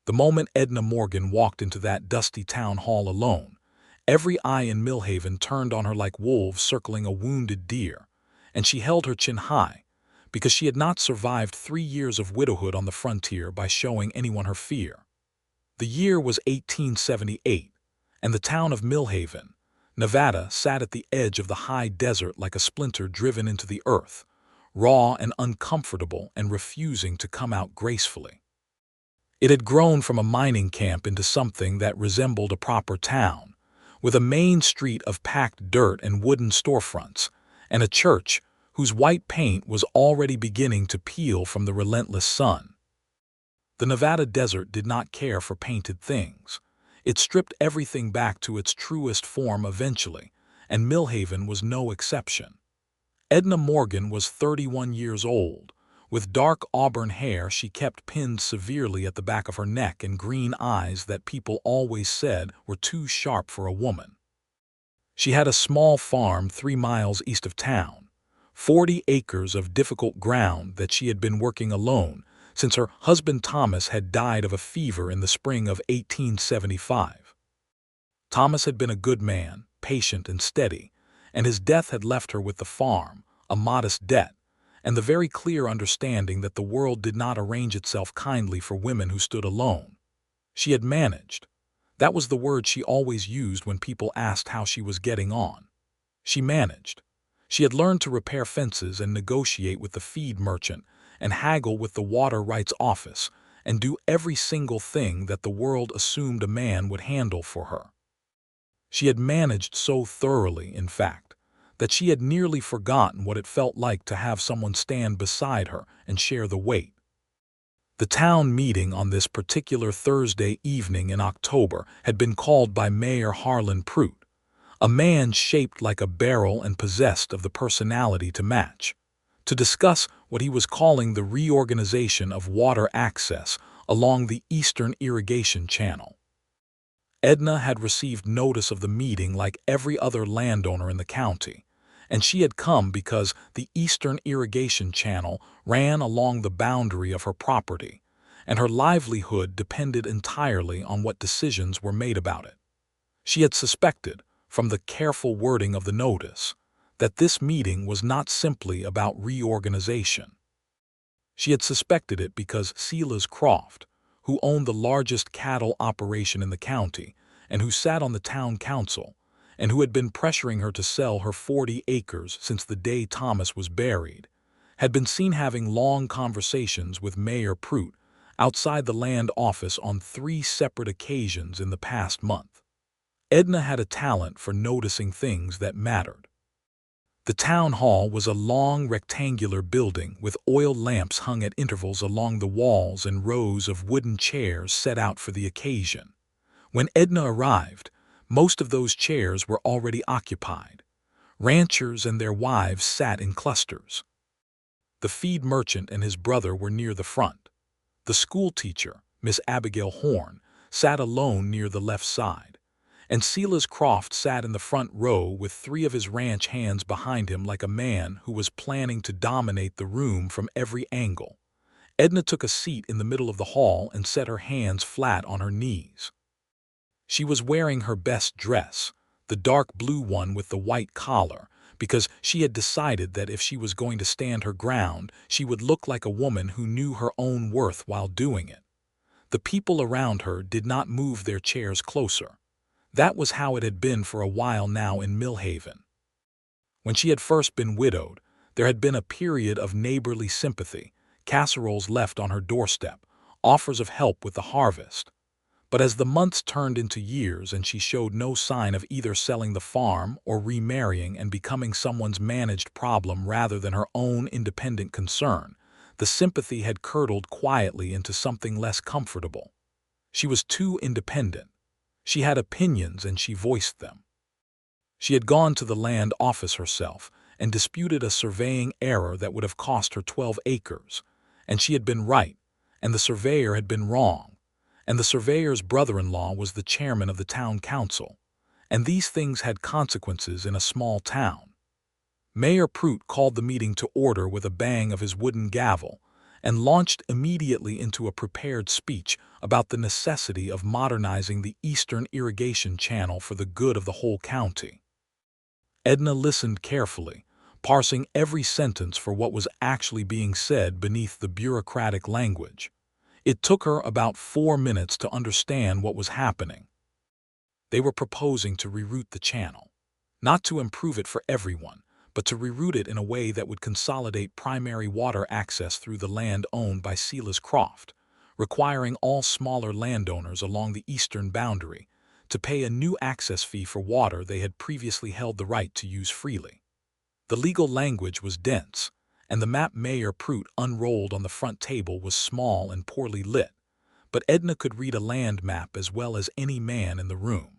The moment Edna Morgan walked into that dusty town hall alone, every eye in Millhaven turned on her like wolves circling a wounded deer, and she held her chin high, because she had not survived 3 years of widowhood on the frontier by showing anyone her fear. The year was 1878, and the town of Millhaven, Nevada, sat at the edge of the high desert like a splinter driven into the earth, raw and uncomfortable and refusing to come out gracefully. It had grown from a mining camp into something that resembled a proper town, with a main street of packed dirt and wooden storefronts, and a church whose white paint was already beginning to peel from the relentless sun. The Nevada desert did not care for painted things. It stripped everything back to its truest form eventually, and Millhaven was no exception. Edna Morgan was 31 years old. With dark auburn hair she kept pinned severely at the back of her neck and green eyes that people always said were too sharp for a woman. She had a small farm 3 miles east of town, 40 acres of difficult ground that she had been working alone since her husband Thomas had died of a fever in the spring of 1875. Thomas had been a good man, patient and steady, and his death had left her with the farm, a modest debt, and the very clear understanding that the world did not arrange itself kindly for women who stood alone. She had managed. That was the word she always used when people asked how she was getting on. She managed. She had learned to repair fences and negotiate with the feed merchant and haggle with the water rights office and do every single thing that the world assumed a man would handle for her. She had managed so thoroughly, in fact, that she had nearly forgotten what it felt like to have someone stand beside her and share the weight. The town meeting on this particular Thursday evening in October had been called by Mayor Harlan Pruitt, a man shaped like a barrel and possessed of the personality to match, to discuss what he was calling the reorganization of water access along the Eastern Irrigation Channel. Edna had received notice of the meeting like every other landowner in the county, and she had come because the Eastern Irrigation Channel ran along the boundary of her property, and her livelihood depended entirely on what decisions were made about it. She had suspected, from the careful wording of the notice, that this meeting was not simply about reorganization. She had suspected it because Silas Croft, who owned the largest cattle operation in the county and who sat on the town council, and who had been pressuring her to sell her 40 acres since the day Thomas was buried, had been seen having long conversations with Mayor Pruitt outside the land office on 3 separate occasions in the past month. Edna had a talent for noticing things that mattered. The town hall was a long rectangular building with oil lamps hung at intervals along the walls and rows of wooden chairs set out for the occasion. When Edna arrived, most of those chairs were already occupied. Ranchers and their wives sat in clusters. The feed merchant and his brother were near the front. The school teacher, Miss Abigail Horn, sat alone near the left side, and Silas Croft sat in the front row with 3 of his ranch hands behind him like a man who was planning to dominate the room from every angle. Edna took a seat in the middle of the hall and set her hands flat on her knees. She was wearing her best dress, the dark blue one with the white collar, because she had decided that if she was going to stand her ground, she would look like a woman who knew her own worth while doing it. The people around her did not move their chairs closer. That was how it had been for a while now in Millhaven. When she had first been widowed, there had been a period of neighborly sympathy, casseroles left on her doorstep, offers of help with the harvest. But as the months turned into years and she showed no sign of either selling the farm or remarrying and becoming someone's managed problem rather than her own independent concern, the sympathy had curdled quietly into something less comfortable. She was too independent. She had opinions and she voiced them. She had gone to the land office herself and disputed a surveying error that would have cost her 12 acres, and she had been right, and the surveyor had been wrong, and the surveyor's brother-in-law was the chairman of the town council, and these things had consequences in a small town. Mayor Pruitt called the meeting to order with a bang of his wooden gavel, and launched immediately into a prepared speech about the necessity of modernizing the eastern irrigation channel for the good of the whole county. Edna listened carefully, parsing every sentence for what was actually being said beneath the bureaucratic language. It took her about 4 minutes to understand what was happening. They were proposing to reroute the channel, not to improve it for everyone, but to reroute it in a way that would consolidate primary water access through the land owned by Silas Croft, requiring all smaller landowners along the eastern boundary to pay a new access fee for water they had previously held the right to use freely. The legal language was dense, and the map Mayor Prout unrolled on the front table was small and poorly lit, but Edna could read a land map as well as any man in the room.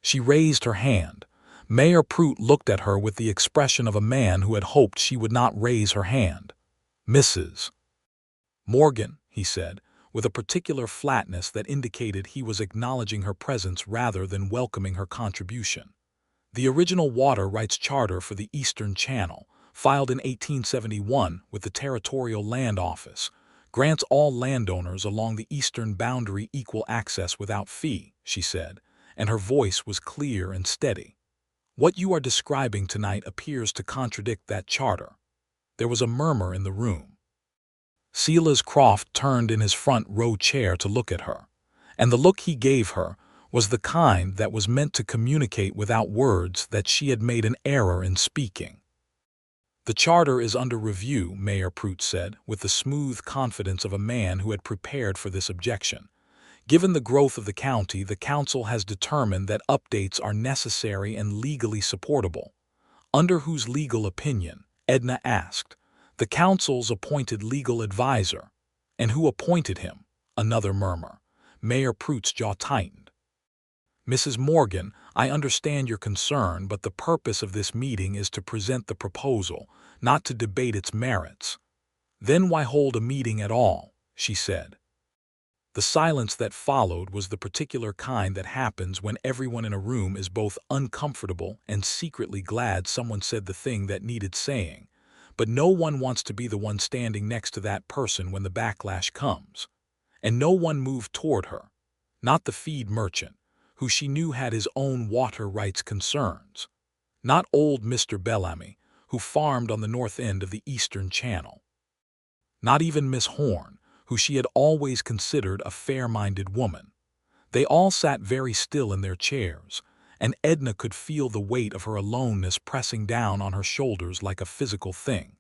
She raised her hand. Mayor Prout looked at her with the expression of a man who had hoped she would not raise her hand. "Mrs. Morgan," he said, with a particular flatness that indicated he was acknowledging her presence rather than welcoming her contribution. "The original water rights charter for the Eastern Channel, filed in 1871 with the Territorial Land Office, grants all landowners along the eastern boundary equal access without fee," she said, and her voice was clear and steady. "What you are describing tonight appears to contradict that charter." There was a murmur in the room. Silas Croft turned in his front row chair to look at her, and the look he gave her was the kind that was meant to communicate without words that she had made an error in speaking. "The charter is under review," Mayor Prout said, with the smooth confidence of a man who had prepared for this objection. "Given the growth of the county, the council has determined that updates are necessary and legally supportable." "Under whose legal opinion?" Edna asked. "The council's appointed legal advisor." "And who appointed him?" Another murmur. Mayor Prout's jaw tightened. "Mrs. Morgan, I understand your concern, but the purpose of this meeting is to present the proposal, not to debate its merits." "Then why hold a meeting at all?" she said. The silence that followed was the particular kind that happens when everyone in a room is both uncomfortable and secretly glad someone said the thing that needed saying, but no one wants to be the one standing next to that person when the backlash comes. And no one moved toward her, not the feed merchant, who she knew had his own water rights concerns, not old Mr. Bellamy, who farmed on the north end of the Eastern Channel, not even Miss Horn, who she had always considered a fair-minded woman. They all sat very still in their chairs, and Edna could feel the weight of her aloneness pressing down on her shoulders like a physical thing.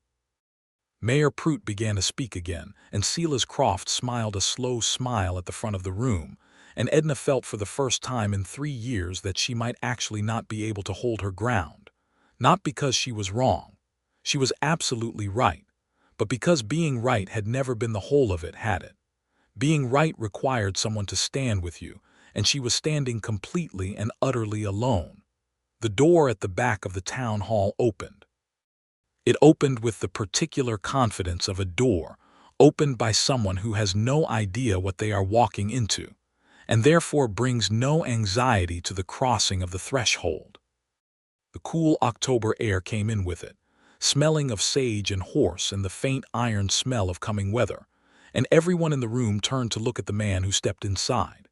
Mayor Prout began to speak again, and Silas Croft smiled a slow smile at the front of the room, and Edna felt for the first time in 3 years that she might actually not be able to hold her ground. Not because she was wrong. She was absolutely right. But because being right had never been the whole of it, had it? Being right required someone to stand with you, and she was standing completely and utterly alone. The door at the back of the town hall opened. It opened with the particular confidence of a door, opened by someone who has no idea what they are walking into, and therefore brings no anxiety to the crossing of the threshold. The cool October air came in with it, smelling of sage and horse and the faint iron smell of coming weather, and everyone in the room turned to look at the man who stepped inside.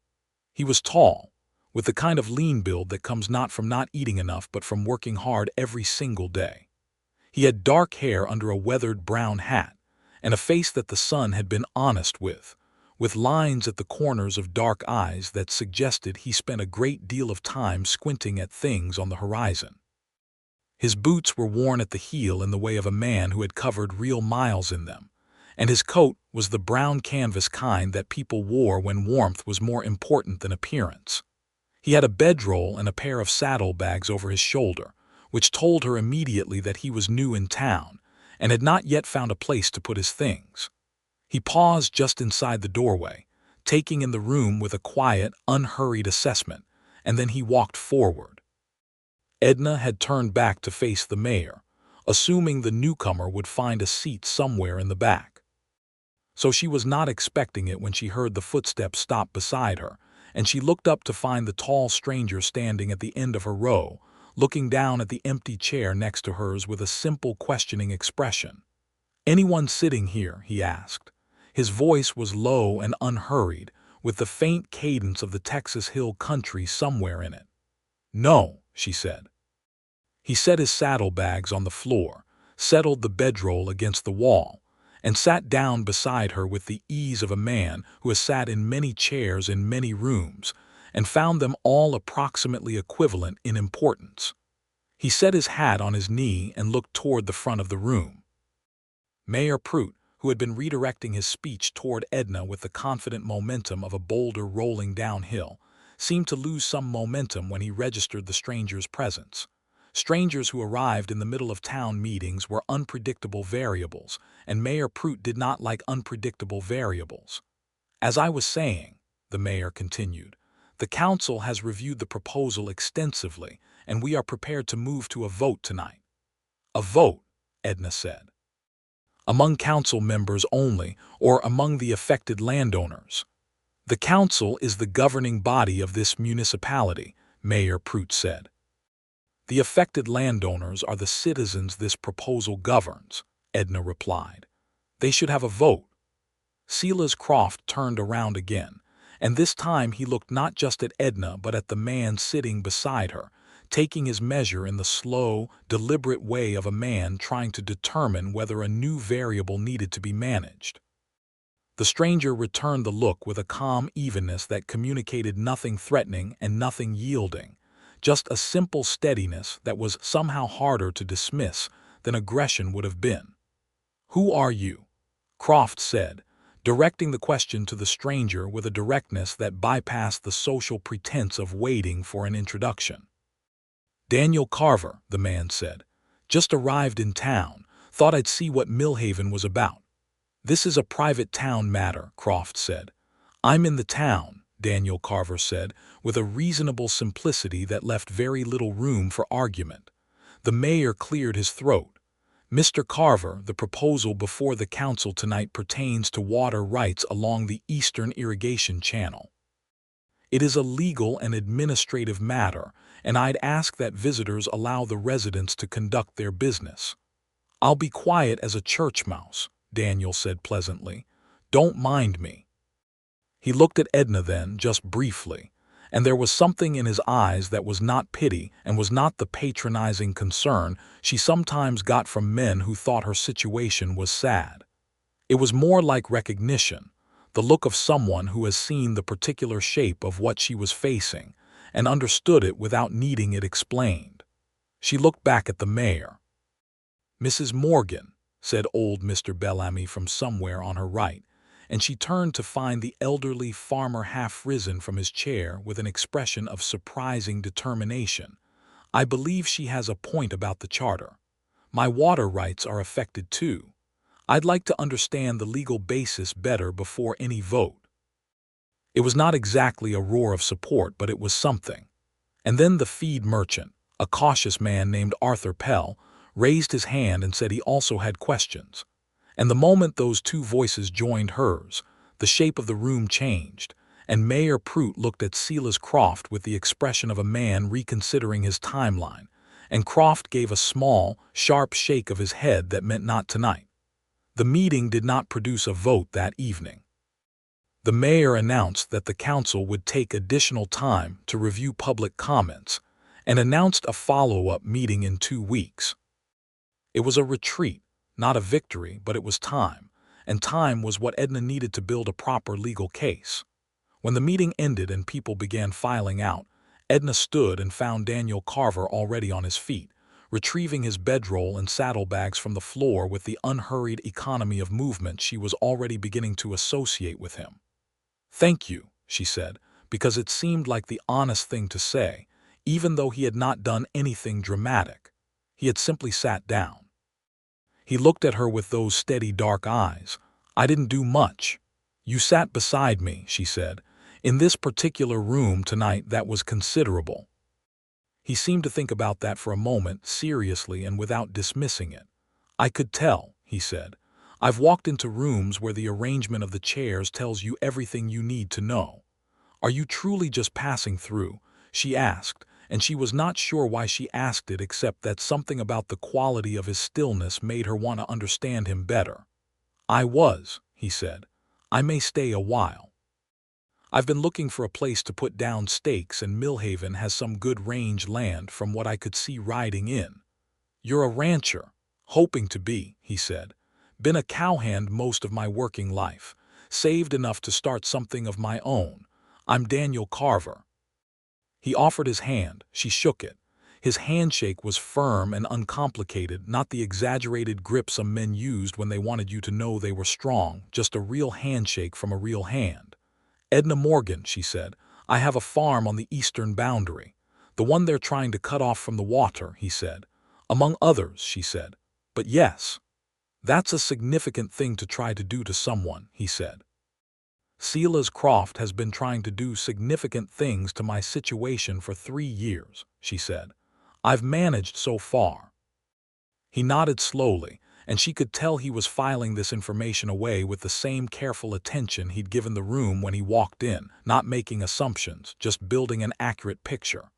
He was tall, with the kind of lean build that comes not from not eating enough but from working hard every single day. He had dark hair under a weathered brown hat, and a face that the sun had been honest with lines at the corners of dark eyes that suggested he spent a great deal of time squinting at things on the horizon. His boots were worn at the heel in the way of a man who had covered real miles in them, and his coat was the brown canvas kind that people wore when warmth was more important than appearance. He had a bedroll and a pair of saddlebags over his shoulder, which told her immediately that he was new in town and had not yet found a place to put his things. He paused just inside the doorway, taking in the room with a quiet, unhurried assessment, and then he walked forward. Edna had turned back to face the mayor, assuming the newcomer would find a seat somewhere in the back. So she was not expecting it when she heard the footsteps stop beside her, and she looked up to find the tall stranger standing at the end of her row, looking down at the empty chair next to hers with a simple questioning expression. "Anyone sitting here?" he asked. His voice was low and unhurried, with the faint cadence of the Texas hill country somewhere in it. "No," she said. He set his saddlebags on the floor, settled the bedroll against the wall, and sat down beside her with the ease of a man who has sat in many chairs in many rooms and found them all approximately equivalent in importance. He set his hat on his knee and looked toward the front of the room. Mayor Prout, who had been redirecting his speech toward Edna with the confident momentum of a boulder rolling downhill, seemed to lose some momentum when he registered the stranger's presence. Strangers who arrived in the middle of town meetings were unpredictable variables, and Mayor Prout did not like unpredictable variables. "As I was saying," the mayor continued, "the council has reviewed the proposal extensively, and we are prepared to move to a vote tonight." "A vote," Edna said. "Among council members only, or among the affected landowners?" "The council is the governing body of this municipality," Mayor Prout said. "The affected landowners are the citizens this proposal governs," Edna replied. "They should have a vote." Silas Croft turned around again, and this time he looked not just at Edna but at the man sitting beside her, taking his measure in the slow, deliberate way of a man trying to determine whether a new variable needed to be managed. The stranger returned the look with a calm evenness that communicated nothing threatening and nothing yielding, just a simple steadiness that was somehow harder to dismiss than aggression would have been. "Who are you?" Croft said, directing the question to the stranger with a directness that bypassed the social pretense of waiting for an introduction. "Daniel Carver," the man said. "Just arrived in town. Thought I'd see what Millhaven was about." "This is a private town matter," Croft said. "I'm in the town," Daniel Carver said, with a reasonable simplicity that left very little room for argument. The mayor cleared his throat. "Mr. Carver, the proposal before the council tonight pertains to water rights along the eastern irrigation channel. It is a legal and administrative matter, and I'd ask that visitors allow the residents to conduct their business." "I'll be quiet as a church mouse," Daniel said pleasantly. "Don't mind me." He looked at Edna then, just briefly, and there was something in his eyes that was not pity and was not the patronizing concern she sometimes got from men who thought her situation was sad. It was more like recognition, the look of someone who has seen the particular shape of what she was facing and understood it without needing it explained. She looked back at the mayor. "Mrs. Morgan," said old Mr. Bellamy from somewhere on her right, and she turned to find the elderly farmer half risen from his chair with an expression of surprising determination. "I believe she has a point about the charter. My water rights are affected too. I'd like to understand the legal basis better before any vote." It was not exactly a roar of support, but it was something. And then the feed merchant, a cautious man named Arthur Pell, raised his hand and said he also had questions. And the moment those two voices joined hers, the shape of the room changed, and Mayor Prout looked at Silas Croft with the expression of a man reconsidering his timeline, and Croft gave a small, sharp shake of his head that meant not tonight. The meeting did not produce a vote that evening. The mayor announced that the council would take additional time to review public comments and announced a follow-up meeting in 2 weeks. It was a retreat, not a victory, but it was time, and time was what Edna needed to build a proper legal case. When the meeting ended and people began filing out, Edna stood and found Daniel Carver already on his feet, retrieving his bedroll and saddlebags from the floor with the unhurried economy of movement she was already beginning to associate with him. "Thank you," she said, because it seemed like the honest thing to say, even though he had not done anything dramatic. He had simply sat down. He looked at her with those steady dark eyes. "I didn't do much. You sat beside me," she said. "In this particular room tonight that was considerable." He seemed to think about that for a moment, seriously and without dismissing it. "I could tell," he said. "I've walked into rooms where the arrangement of the chairs tells you everything you need to know." "Are you truly just passing through?" she asked, and she was not sure why she asked it except that something about the quality of his stillness made her want to understand him better. He said. I may stay a while. I've been looking for a place to put down stakes, and Millhaven has some good range land from what I could see riding in. You're a rancher. Hoping to be, he said. Been a cowhand most of my working life. Saved enough to start something of my own. I'm Daniel Carver. He offered his hand. She shook it. His handshake was firm and uncomplicated, not the exaggerated grip some men used when they wanted you to know they were strong, just a real handshake from a real hand. Edna Morgan, she said. I have a farm on the eastern boundary. The one they're trying to cut off from the water, he said. Among others, she said. But yes, that's a significant thing to try to do to someone, he said. Silas Croft has been trying to do significant things to my situation for 3 years, she said. I've managed so far. He nodded slowly, and she could tell he was filing this information away with the same careful attention he'd given the room when he walked in, not making assumptions, just building an accurate picture.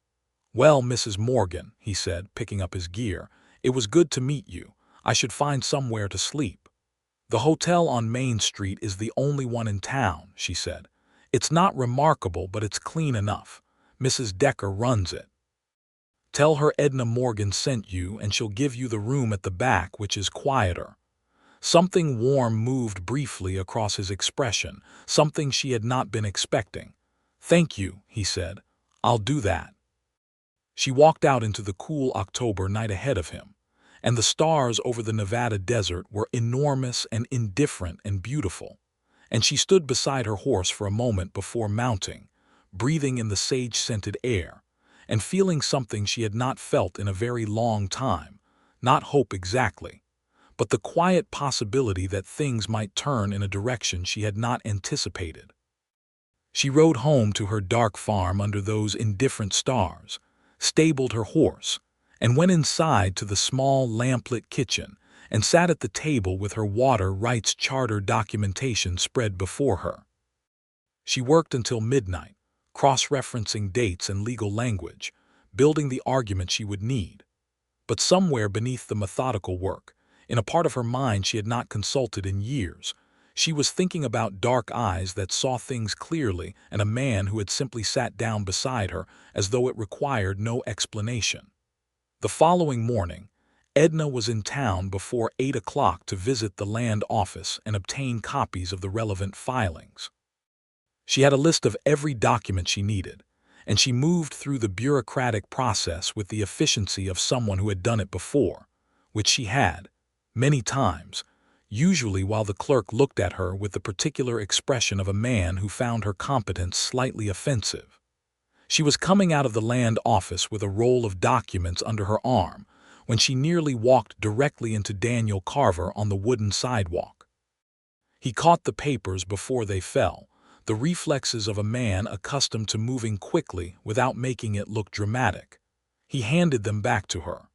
Well, Mrs. Morgan, he said, picking up his gear, it was good to meet you. I should find somewhere to sleep. The hotel on Main Street is the only one in town, she said. It's not remarkable, but it's clean enough. Mrs. Decker runs it. Tell her Edna Morgan sent you, and she'll give you the room at the back, which is quieter. Something warm moved briefly across his expression, something she had not been expecting. Thank you, he said. I'll do that. She walked out into the cool October night ahead of him, and the stars over the Nevada desert were enormous and indifferent and beautiful, and she stood beside her horse for a moment before mounting, breathing in the sage-scented air, and feeling something she had not felt in a very long time, not hope exactly, but the quiet possibility that things might turn in a direction she had not anticipated. She rode home to her dark farm under those indifferent stars, stabled her horse, and went inside to the small lamplit kitchen and sat at the table with her water rights charter documentation spread before her. She worked until midnight, cross-referencing dates and legal language, building the argument she would need. But somewhere beneath the methodical work, in a part of her mind she had not consulted in years, she was thinking about dark eyes that saw things clearly and a man who had simply sat down beside her as though it required no explanation. The following morning, Edna was in town before 8 o'clock to visit the land office and obtain copies of the relevant filings. She had a list of every document she needed, and she moved through the bureaucratic process with the efficiency of someone who had done it before, which she had, many times, usually while the clerk looked at her with the particular expression of a man who found her competence slightly offensive. She was coming out of the land office with a roll of documents under her arm when she nearly walked directly into Daniel Carver on the wooden sidewalk. He caught the papers before they fell, the reflexes of a man accustomed to moving quickly without making it look dramatic. He handed them back to her.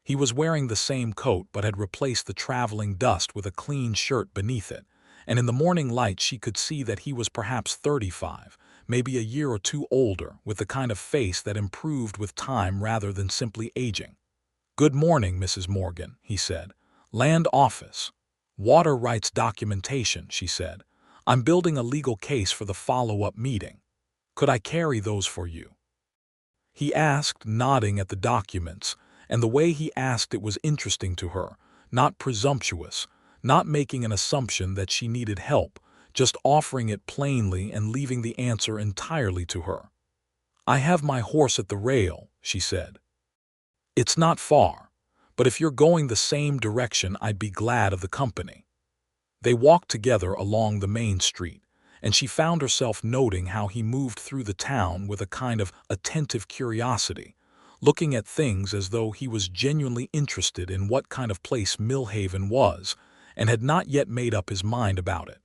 He was wearing the same coat but had replaced the traveling dust with a clean shirt beneath it, and in the morning light she could see that he was perhaps 35, maybe a year or two older, with the kind of face that improved with time rather than simply aging. "Good morning, Mrs. Morgan," he said. "Land office. Water rights documentation," she said. "I'm building a legal case for the follow-up meeting. Could I carry those for you?" He asked, nodding at the documents, and the way he asked it was interesting to her, not presumptuous, not making an assumption that she needed help, just offering it plainly and leaving the answer entirely to her. "I have my horse at the rail," she said. "It's not far, but if you're going the same direction I'd be glad of the company." They walked together along the main street, and she found herself noting how he moved through the town with a kind of attentive curiosity, looking at things as though he was genuinely interested in what kind of place Millhaven was and had not yet made up his mind about it.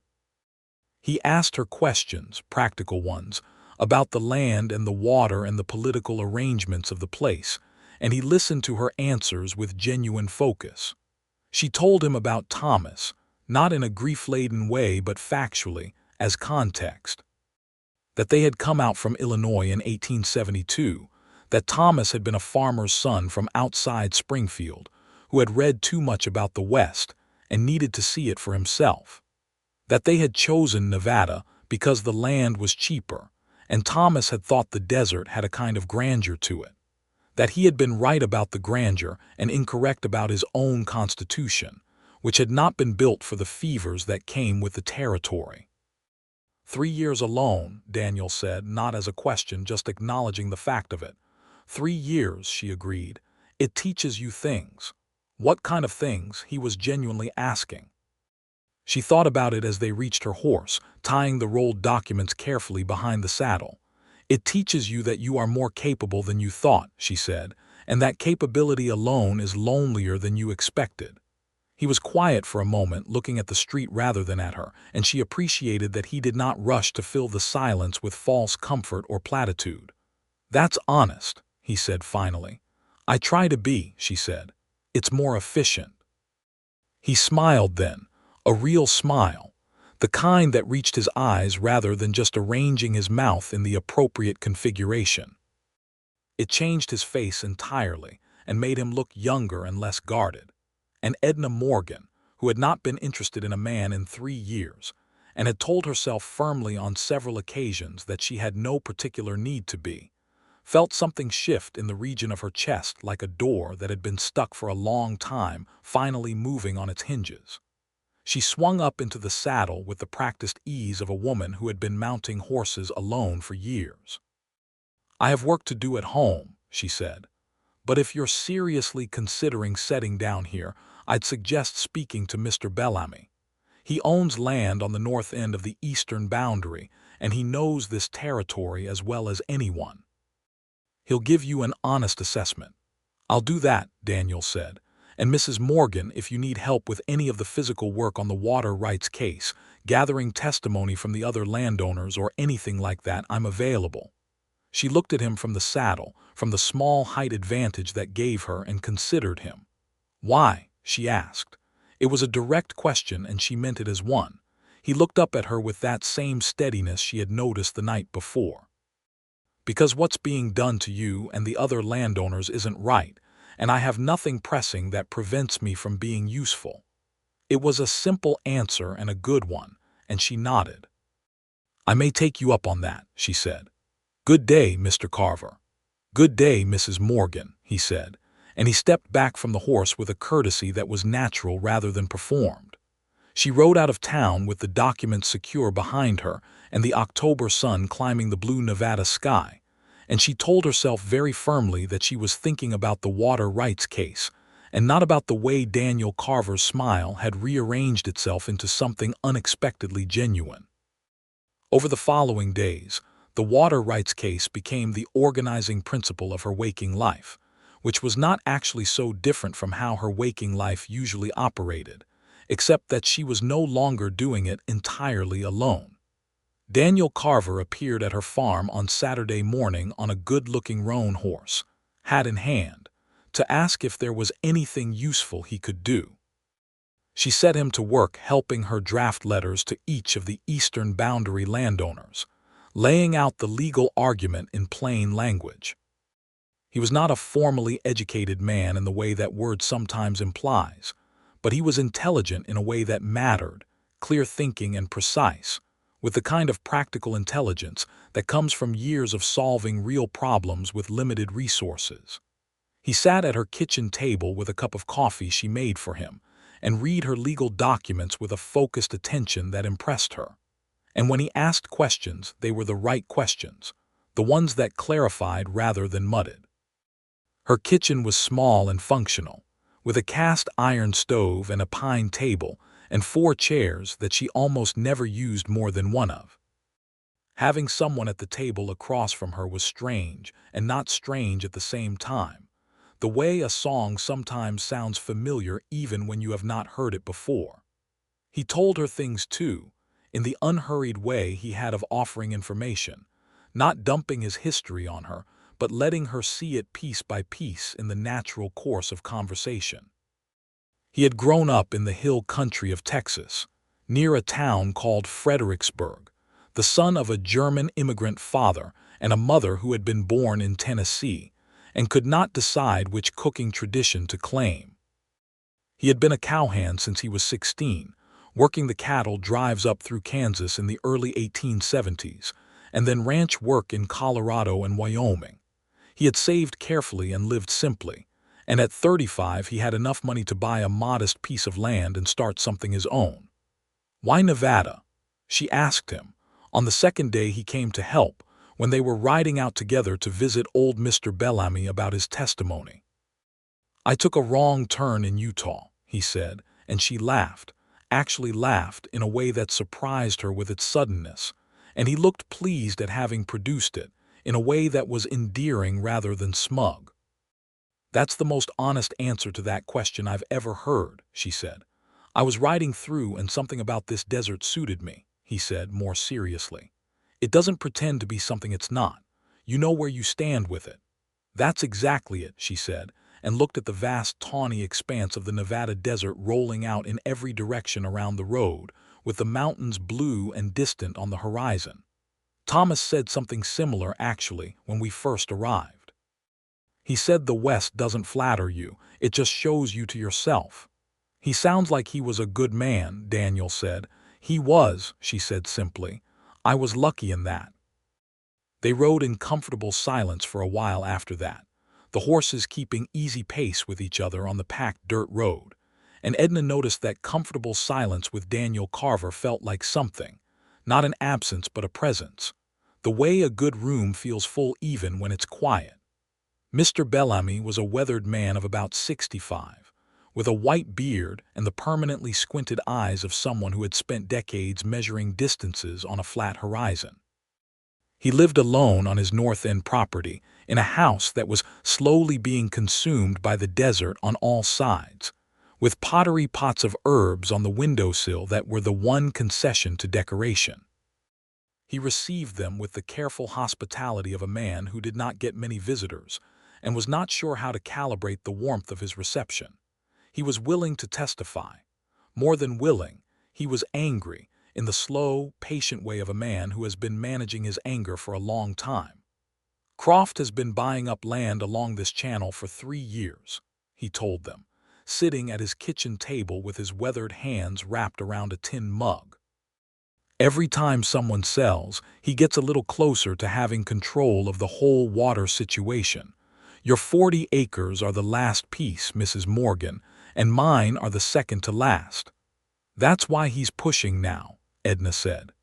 He asked her questions, practical ones, about the land and the water and the political arrangements of the place, and he listened to her answers with genuine focus. She told him about Thomas, not in a grief-laden way but factually, as context. That they had come out from Illinois in 1872, that Thomas had been a farmer's son from outside Springfield, who had read too much about the West and needed to see it for himself. That they had chosen Nevada because the land was cheaper, and Thomas had thought the desert had a kind of grandeur to it. That he had been right about the grandeur and incorrect about his own constitution, which had not been built for the fevers that came with the territory. 3 years alone, Daniel said, not as a question, just acknowledging the fact of it. 3 years, she agreed. It teaches you things. What kind of things, he was genuinely asking. She thought about it as they reached her horse, tying the rolled documents carefully behind the saddle. It teaches you that you are more capable than you thought, she said, and that capability alone is lonelier than you expected. He was quiet for a moment, looking at the street rather than at her, and she appreciated that he did not rush to fill the silence with false comfort or platitude. "That's honest," he said finally. "I try to be," she said. "It's more efficient." He smiled then, a real smile, the kind that reached his eyes rather than just arranging his mouth in the appropriate configuration. It changed his face entirely and made him look younger and less guarded. And Edna Morgan, who had not been interested in a man in 3 years, and had told herself firmly on several occasions that she had no particular need to be, felt something shift in the region of her chest like a door that had been stuck for a long time, finally moving on its hinges. She swung up into the saddle with the practiced ease of a woman who had been mounting horses alone for years. "I have work to do at home," she said, "but if you're seriously considering setting down here, I'd suggest speaking to Mr. Bellamy. He owns land on the north end of the eastern boundary, and he knows this territory as well as anyone. He'll give you an honest assessment." "I'll do that," Daniel said. "And Mrs. Morgan, if you need help with any of the physical work on the water rights case, gathering testimony from the other landowners or anything like that, I'm available." She looked at him from the saddle, from the small height advantage that gave her, and considered him. "Why?" she asked. It was a direct question, and she meant it as one. He looked up at her with that same steadiness she had noticed the night before. "Because what's being done to you and the other landowners isn't right, and I have nothing pressing that prevents me from being useful." It was a simple answer and a good one, and she nodded. "I may take you up on that," she said. "Good day, Mr. Carver." "Good day, Mrs. Morgan," he said, and he stepped back from the horse with a courtesy that was natural rather than performed. She rode out of town with the documents secure behind her and the October sun climbing the blue Nevada sky, and she told herself very firmly that she was thinking about the water rights case, and not about the way Daniel Carver's smile had rearranged itself into something unexpectedly genuine. Over the following days, the water rights case became the organizing principle of her waking life, which was not actually so different from how her waking life usually operated, except that she was no longer doing it entirely alone. Daniel Carver appeared at her farm on Saturday morning on a good-looking roan horse, hat in hand, to ask if there was anything useful he could do. She set him to work helping her draft letters to each of the eastern boundary landowners, laying out the legal argument in plain language. He was not a formally educated man in the way that word sometimes implies, but he was intelligent in a way that mattered, clear-thinking and precise, with the kind of practical intelligence that comes from years of solving real problems with limited resources. He sat at her kitchen table with a cup of coffee she made for him and read her legal documents with a focused attention that impressed her. And when he asked questions, they were the right questions, the ones that clarified rather than mudded. Her kitchen was small and functional, with a cast iron stove and a pine table and 4 chairs that she almost never used more than one of. Having someone at the table across from her was strange and not strange at the same time, the way a song sometimes sounds familiar even when you have not heard it before. He told her things too, in the unhurried way he had of offering information, not dumping his history on her, but letting her see it piece by piece in the natural course of conversation. He had grown up in the hill country of Texas, near a town called Fredericksburg, the son of a German immigrant father and a mother who had been born in Tennessee, and could not decide which cooking tradition to claim. He had been a cowhand since he was 16, working the cattle drives up through Kansas in the early 1870s, and then ranch work in Colorado and Wyoming. He had saved carefully and lived simply, and at 35 he had enough money to buy a modest piece of land and start something his own. "Why Nevada?" she asked him, on the second day he came to help, when they were riding out together to visit old Mr. Bellamy about his testimony. "I took a wrong turn in Utah," he said, and she laughed, actually laughed in a way that surprised her with its suddenness, and he looked pleased at having produced it, in a way that was endearing rather than smug. "That's the most honest answer to that question I've ever heard," she said. "I was riding through and something about this desert suited me," he said more seriously. "It doesn't pretend to be something it's not. You know where you stand with it." "That's exactly it," she said, and looked at the vast tawny expanse of the Nevada desert rolling out in every direction around the road, with the mountains blue and distant on the horizon. "Thomas said something similar, actually, when we first arrived. He said the West doesn't flatter you, it just shows you to yourself." "He sounds like he was a good man," Daniel said. "He was," she said simply. "I was lucky in that." They rode in comfortable silence for a while after that, the horses keeping easy pace with each other on the packed dirt road, and Edna noticed that comfortable silence with Daniel Carver felt like something, not an absence but a presence, the way a good room feels full even when it's quiet. Mr. Bellamy was a weathered man of about 65, with a white beard and the permanently squinted eyes of someone who had spent decades measuring distances on a flat horizon. He lived alone on his North End property, in a house that was slowly being consumed by the desert on all sides, with pottery pots of herbs on the windowsill that were the one concession to decoration. He received them with the careful hospitality of a man who did not get many visitors, and was not sure how to calibrate the warmth of his reception. He was willing to testify. More than willing, he was angry, in the slow, patient way of a man who has been managing his anger for a long time. "Croft has been buying up land along this channel for 3 years, he told them, sitting at his kitchen table with his weathered hands wrapped around a tin mug. "Every time someone sells, he gets a little closer to having control of the whole water situation. Your 40 acres are the last piece, Mrs. Morgan, and mine are the second to last. That's why he's pushing now," Edna said.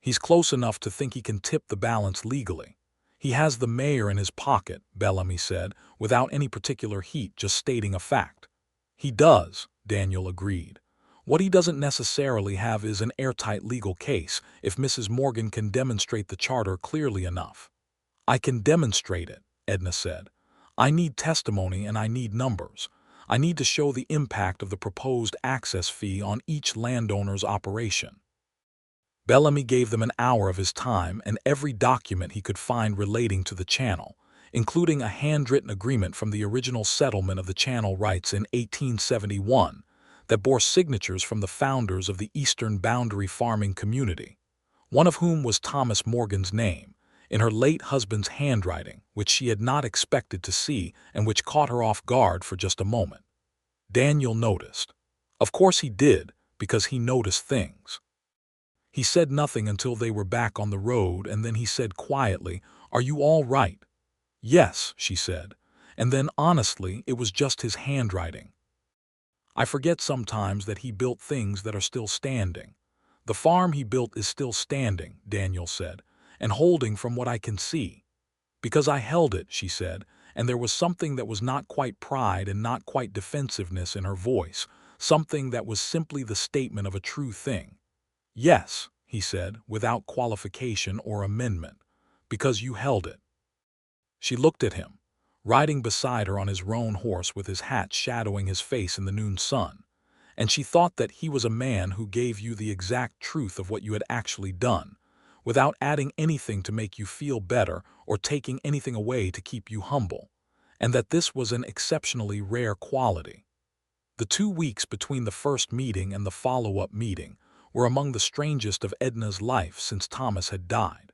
"He's close enough to think he can tip the balance legally. He has the mayor in his pocket," Bellamy said, without any particular heat, just stating a fact. "He does," Daniel agreed. "What he doesn't necessarily have is an airtight legal case, if Mrs. Morgan can demonstrate the charter clearly enough." "I can demonstrate it," Edna said. "I need testimony and I need numbers. I need to show the impact of the proposed access fee on each landowner's operation." Bellamy gave them an hour of his time and every document he could find relating to the channel, including a handwritten agreement from the original settlement of the channel rights in 1871 that bore signatures from the founders of the Eastern Boundary farming community, one of whom was Thomas Morgan's name, in her late husband's handwriting, which she had not expected to see and which caught her off guard for just a moment. Daniel noticed. Of course he did, because he noticed things. He said nothing until they were back on the road, and then he said quietly, "Are you all right?" "Yes," she said, and then honestly, it was just his handwriting. "I forget sometimes that he built things that are still standing. The farm he built is still standing," Daniel said, "and holding from what I can see. Because I held it," she said, and there was something that was not quite pride and not quite defensiveness in her voice, something that was simply the statement of a true thing. "Yes," he said, without qualification or amendment, "because you held it." She looked at him, riding beside her on his roan horse with his hat shadowing his face in the noon sun, and she thought that he was a man who gave you the exact truth of what you had actually done, without adding anything to make you feel better or taking anything away to keep you humble, and that this was an exceptionally rare quality. The 2 weeks between the first meeting and the follow-up meeting were among the strangest of Edna's life since Thomas had died.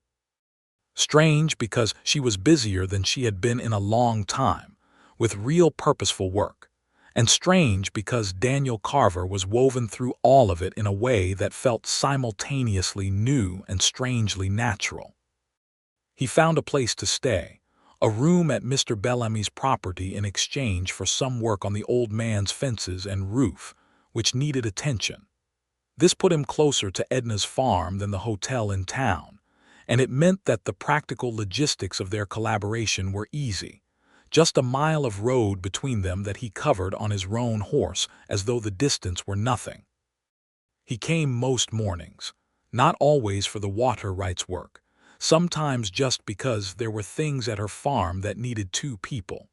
Strange because she was busier than she had been in a long time, with real purposeful work. And strange because Daniel Carver was woven through all of it in a way that felt simultaneously new and strangely natural. He found a place to stay, a room at Mr. Bellamy's property in exchange for some work on the old man's fences and roof, which needed attention. This put him closer to Edna's farm than the hotel in town, and it meant that the practical logistics of their collaboration were easy. Just a mile of road between them that he covered on his roan horse as though the distance were nothing. He came most mornings, not always for the water rights work, sometimes just because there were things at her farm that needed two people.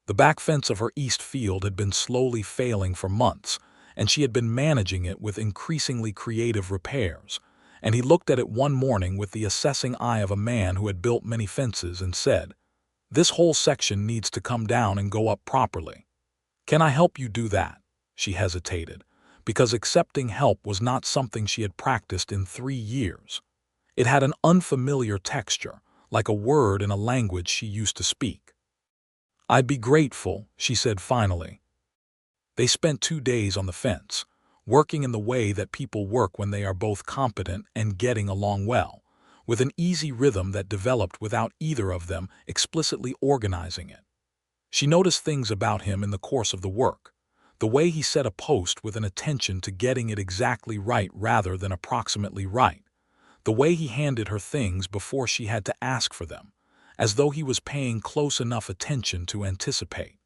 The back fence of her east field had been slowly failing for months, and she had been managing it with increasingly creative repairs, and he looked at it one morning with the assessing eye of a man who had built many fences and said, "This whole section needs to come down and go up properly. Can I help you do that?" She hesitated, because accepting help was not something she had practiced in 3 years. It had an unfamiliar texture, like a word in a language she used to speak. "I'd be grateful," she said finally. They spent 2 days on the fence, working in the way that people work when they are both competent and getting along well, with an easy rhythm that developed without either of them explicitly organizing it. She noticed things about him in the course of the work, the way he set a post with an attention to getting it exactly right rather than approximately right, the way he handed her things before she had to ask for them, as though he was paying close enough attention to anticipate.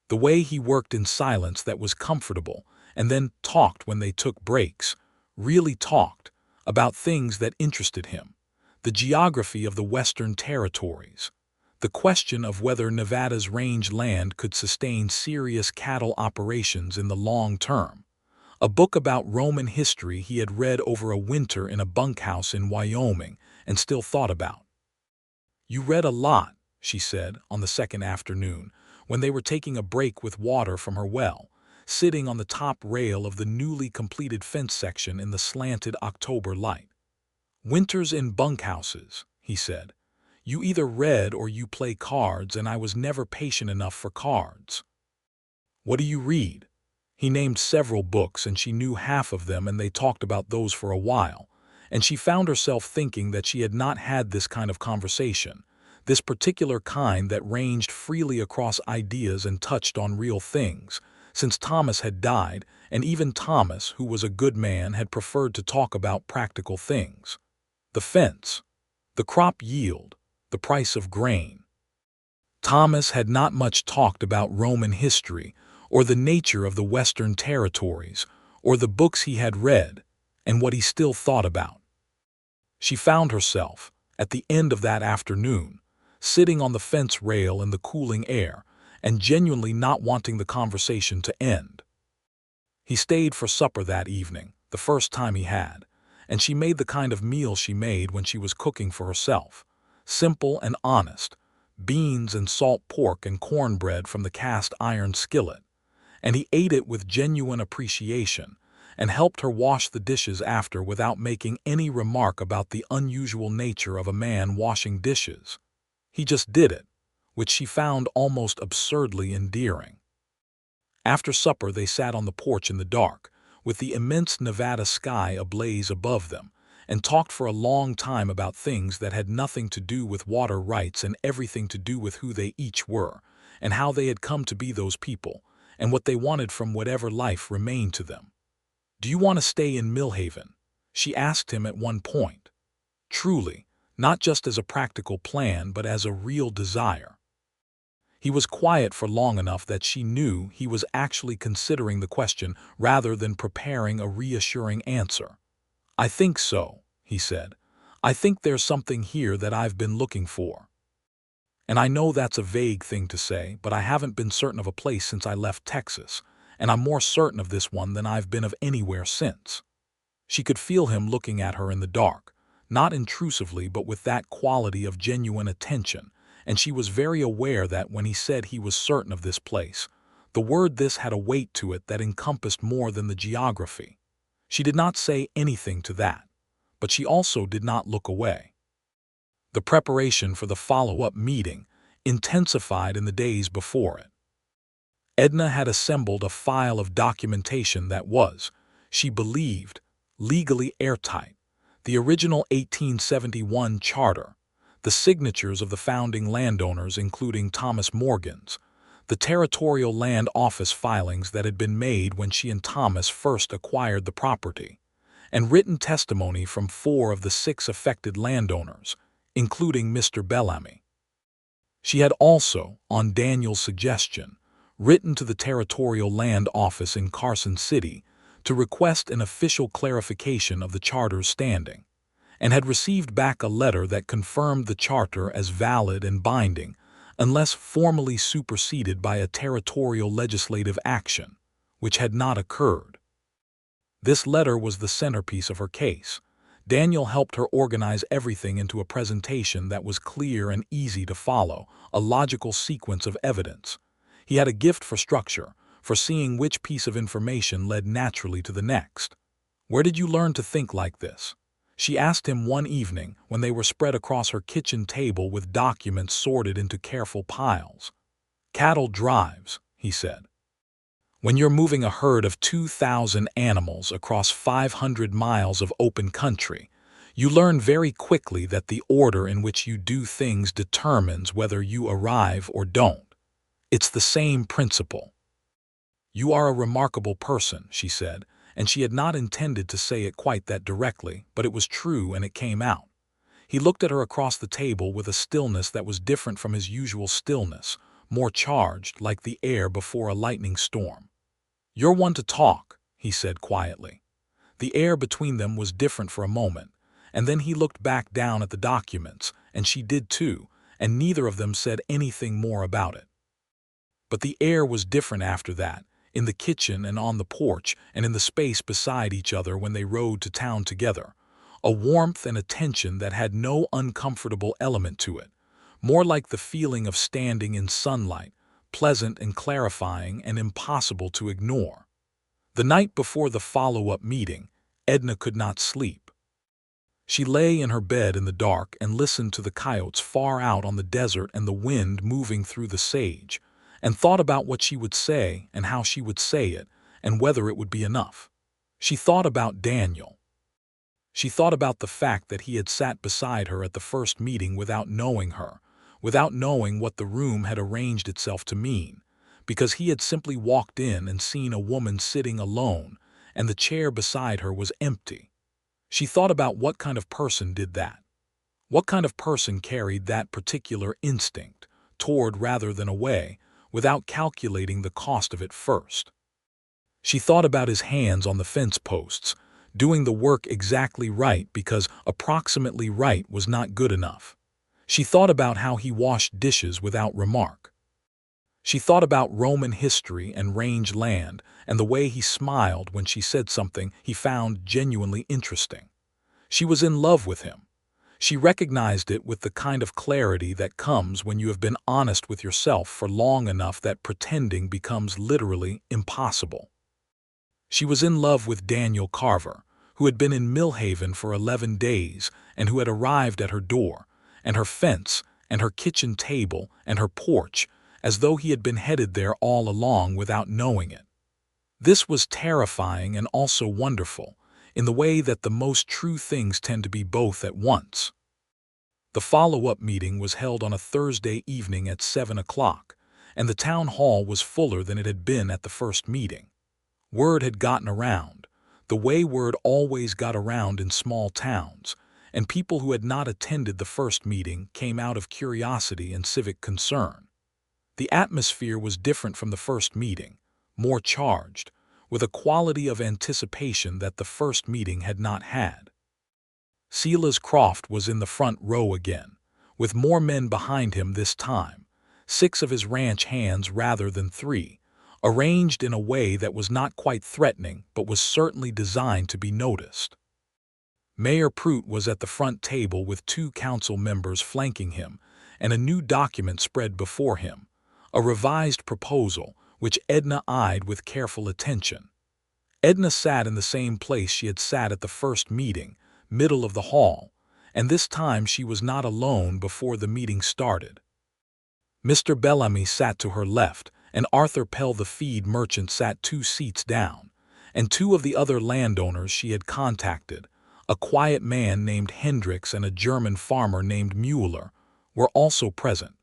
The way he worked in silence that was comfortable and then talked when they took breaks, really talked, about things that interested him, the geography of the Western Territories, the question of whether Nevada's range land could sustain serious cattle operations in the long term, a book about Roman history he had read over a winter in a bunkhouse in Wyoming and still thought about. "You read a lot," she said on the second afternoon, when they were taking a break with water from her well, sitting on the top rail of the newly completed fence section in the slanted October light. "Winters in bunkhouses," he said. "You either read or you play cards, and I was never patient enough for cards." "What do you read?" He named several books, and she knew half of them, and they talked about those for a while, and she found herself thinking that she had not had this kind of conversation, this particular kind that ranged freely across ideas and touched on real things, since Thomas had died, and even Thomas, who was a good man, had preferred to talk about practical things. The fence, the crop yield, the price of grain. Thomas had not much talked about Roman history, or the nature of the Western Territories, or the books he had read, and what he still thought about. She found herself, at the end of that afternoon, sitting on the fence rail in the cooling air, and genuinely not wanting the conversation to end. He stayed for supper that evening, the first time he had, and she made the kind of meal she made when she was cooking for herself, simple and honest, beans and salt pork and cornbread from the cast iron skillet, and he ate it with genuine appreciation and helped her wash the dishes after without making any remark about the unusual nature of a man washing dishes. He just did it, which she found almost absurdly endearing. After supper they sat on the porch in the dark, with the immense Nevada sky ablaze above them, and talked for a long time about things that had nothing to do with water rights and everything to do with who they each were, and how they had come to be those people, and what they wanted from whatever life remained to them. "Do you want to stay in Millhaven?" she asked him at one point. Truly, not just as a practical plan, but as a real desire. He was quiet for long enough that she knew he was actually considering the question rather than preparing a reassuring answer. "I think so," he said. "I think there's something here that I've been looking for. And I know that's a vague thing to say, but I haven't been certain of a place since I left Texas, and I'm more certain of this one than I've been of anywhere since." She could feel him looking at her in the dark, not intrusively but with that quality of genuine attention, and she was very aware that when he said he was certain of this place, the word "this" had a weight to it that encompassed more than the geography. She did not say anything to that, but she also did not look away. The preparation for the follow-up meeting intensified in the days before it. Edna had assembled a file of documentation that was, she believed, legally airtight. The original 1871 charter, the signatures of the founding landowners including Thomas Morgan's, the territorial land office filings that had been made when she and Thomas first acquired the property, and written testimony from 4 of the 6 affected landowners, including Mr. Bellamy. She had also, on Daniel's suggestion, written to the Territorial Land Office in Carson City to request an official clarification of the charter's standing, and had received back a letter that confirmed the charter as valid and binding unless formally superseded by a territorial legislative action, which had not occurred. This letter was the centerpiece of her case. Daniel helped her organize everything into a presentation that was clear and easy to follow, a logical sequence of evidence. He had a gift for structure, for seeing which piece of information led naturally to the next. "Where did you learn to think like this?" she asked him one evening when they were spread across her kitchen table with documents sorted into careful piles. "Cattle drives," he said. "When you're moving a herd of 2,000 animals across 500 miles of open country, you learn very quickly that the order in which you do things determines whether you arrive or don't. It's the same principle." "You are a remarkable person," she said, and she had not intended to say it quite that directly, but it was true and it came out. He looked at her across the table with a stillness that was different from his usual stillness, more charged, like the air before a lightning storm. "You're one to talk," he said quietly. The air between them was different for a moment, and then he looked back down at the documents, and she did too, and neither of them said anything more about it. But the air was different after that, in the kitchen and on the porch and in the space beside each other when they rode to town together, a warmth and a tension that had no uncomfortable element to it, more like the feeling of standing in sunlight, pleasant and clarifying and impossible to ignore. The night before the follow-up meeting, Edna could not sleep. She lay in her bed in the dark and listened to the coyotes far out on the desert and the wind moving through the sage, and thought about what she would say and how she would say it and whether it would be enough. She thought about Daniel. She thought about the fact that he had sat beside her at the first meeting without knowing her, without knowing what the room had arranged itself to mean, because he had simply walked in and seen a woman sitting alone and the chair beside her was empty. She thought about what kind of person did that. What kind of person carried that particular instinct, toward rather than away, without calculating the cost of it first. She thought about his hands on the fence posts, doing the work exactly right because approximately right was not good enough. She thought about how he washed dishes without remark. She thought about Roman history and range land and the way he smiled when she said something he found genuinely interesting. She was in love with him. She recognized it with the kind of clarity that comes when you have been honest with yourself for long enough that pretending becomes literally impossible. She was in love with Daniel Carver, who had been in Millhaven for 11 days and who had arrived at her door, and her fence, and her kitchen table, and her porch, as though he had been headed there all along without knowing it. This was terrifying and also wonderful, in the way that the most true things tend to be both at once. The follow-up meeting was held on a Thursday evening at 7 o'clock, and the town hall was fuller than it had been at the first meeting. Word had gotten around, the way word always got around in small towns, and people who had not attended the first meeting came out of curiosity and civic concern. The atmosphere was different from the first meeting, more charged, with a quality of anticipation that the first meeting had not had. Silas Croft was in the front row again, with more men behind him this time, 6 of his ranch hands rather than 3, arranged in a way that was not quite threatening but was certainly designed to be noticed. Mayor Prout was at the front table with 2 council members flanking him and a new document spread before him, a revised proposal which Edna eyed with careful attention. Edna sat in the same place she had sat at the first meeting, middle of the hall, and this time she was not alone before the meeting started. Mr. Bellamy sat to her left, and Arthur Pell the feed merchant sat 2 seats down, and 2 of the other landowners she had contacted, a quiet man named Hendricks and a German farmer named Mueller, were also present.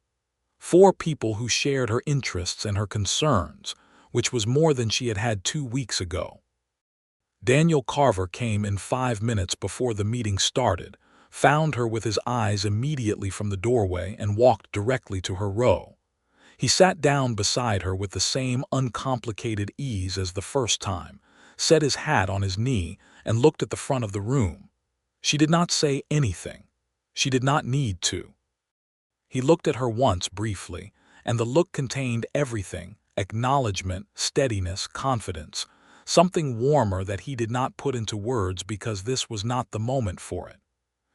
4 people who shared her interests and her concerns, which was more than she had had 2 weeks ago. Daniel Carver came in 5 minutes before the meeting started, found her with his eyes immediately from the doorway, and walked directly to her row. He sat down beside her with the same uncomplicated ease as the first time, set his hat on his knee, and looked at the front of the room. She did not say anything. She did not need to. He looked at her once briefly, and the look contained everything: acknowledgement, steadiness, confidence, something warmer that he did not put into words because this was not the moment for it.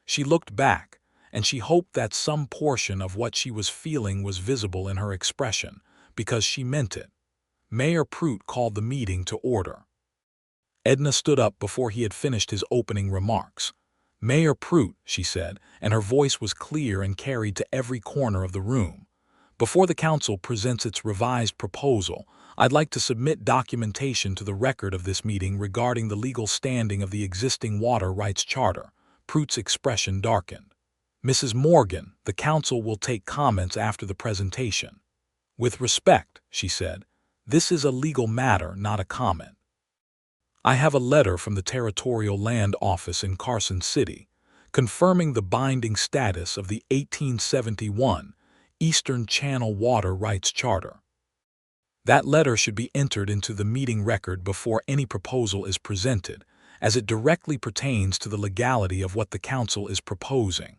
She looked back, and she hoped that some portion of what she was feeling was visible in her expression, because she meant it. Mayor Prout called the meeting to order. Edna stood up before he had finished his opening remarks. "Mayor Prout," she said, and her voice was clear and carried to every corner of the room. "Before the council presents its revised proposal, I'd like to submit documentation to the record of this meeting regarding the legal standing of the existing water rights charter." Prout's expression darkened. "Mrs. Morgan, the council will take comments after the presentation." "With respect," she said, "this is a legal matter, not a comment. I have a letter from the Territorial Land Office in Carson City, confirming the binding status of the 1871 Eastern Channel Water Rights Charter. That letter should be entered into the meeting record before any proposal is presented, as it directly pertains to the legality of what the council is proposing."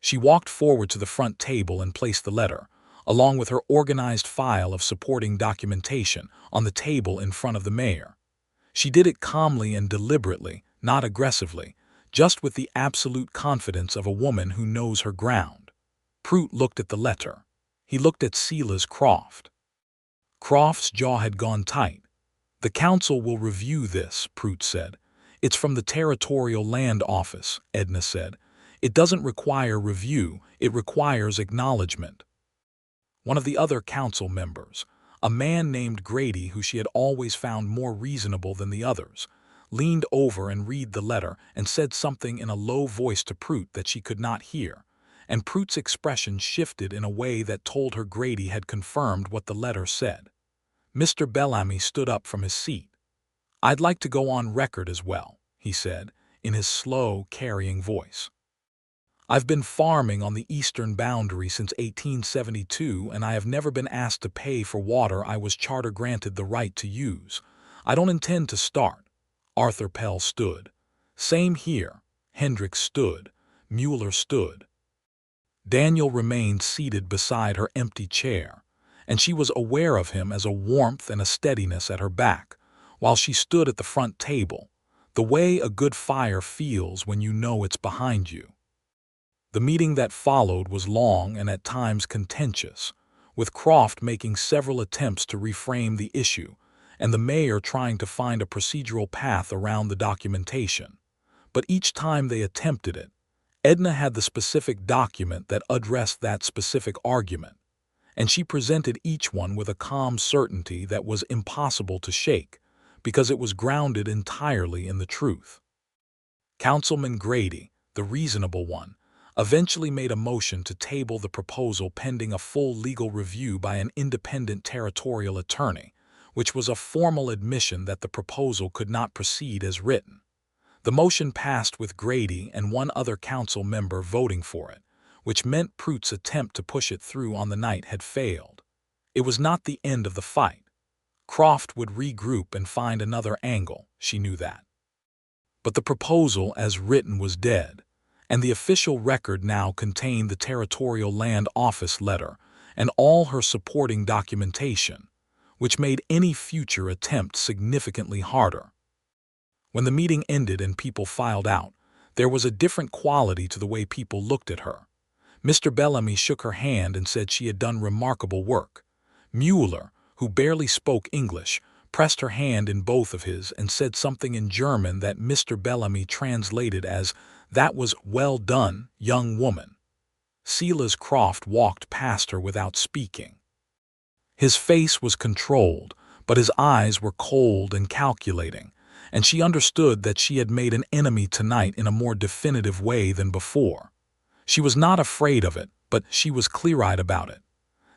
She walked forward to the front table and placed the letter, along with her organized file of supporting documentation, on the table in front of the mayor. She did it calmly and deliberately, not aggressively, just with the absolute confidence of a woman who knows her ground. Prout looked at the letter. He looked at Silas Croft. Croft's jaw had gone tight. "The council will review this," Prout said. "It's from the Territorial Land Office," Edna said. "It doesn't require review, it requires acknowledgement." One of the other council members, a man named Grady who she had always found more reasonable than the others, leaned over and read the letter and said something in a low voice to Prout that she could not hear, and Prout's expression shifted in a way that told her Grady had confirmed what the letter said. Mr. Bellamy stood up from his seat. "I'd like to go on record as well," he said, in his slow, carrying voice. "I've been farming on the eastern boundary since 1872, and I have never been asked to pay for water I was charter granted the right to use. I don't intend to start." Arthur Pell stood. "Same here." Hendricks stood. Mueller stood. Daniel remained seated beside her empty chair, and she was aware of him as a warmth and a steadiness at her back, while she stood at the front table, the way a good fire feels when you know it's behind you. The meeting that followed was long and at times contentious, with Croft making several attempts to reframe the issue, and the mayor trying to find a procedural path around the documentation. But each time they attempted it, Edna had the specific document that addressed that specific argument, and she presented each one with a calm certainty that was impossible to shake, because it was grounded entirely in the truth. Councilman Grady, the reasonable one, eventually made a motion to table the proposal pending a full legal review by an independent territorial attorney, which was a formal admission that the proposal could not proceed as written. The motion passed with Grady and one other council member voting for it, which meant Prout's attempt to push it through on the night had failed. It was not the end of the fight. Croft would regroup and find another angle, she knew that. But the proposal as written was dead, and the official record now contained the Territorial Land Office letter and all her supporting documentation, which made any future attempt significantly harder. When the meeting ended and people filed out, there was a different quality to the way people looked at her. Mr. Bellamy shook her hand and said she had done remarkable work. Mueller, who barely spoke English, pressed her hand in both of his and said something in German that Mr. Bellamy translated as, That was well done, young woman. Silas Croft walked past her without speaking. His face was controlled, but his eyes were cold and calculating, and she understood that she had made an enemy tonight in a more definitive way than before. She was not afraid of it, but she was clear-eyed about it.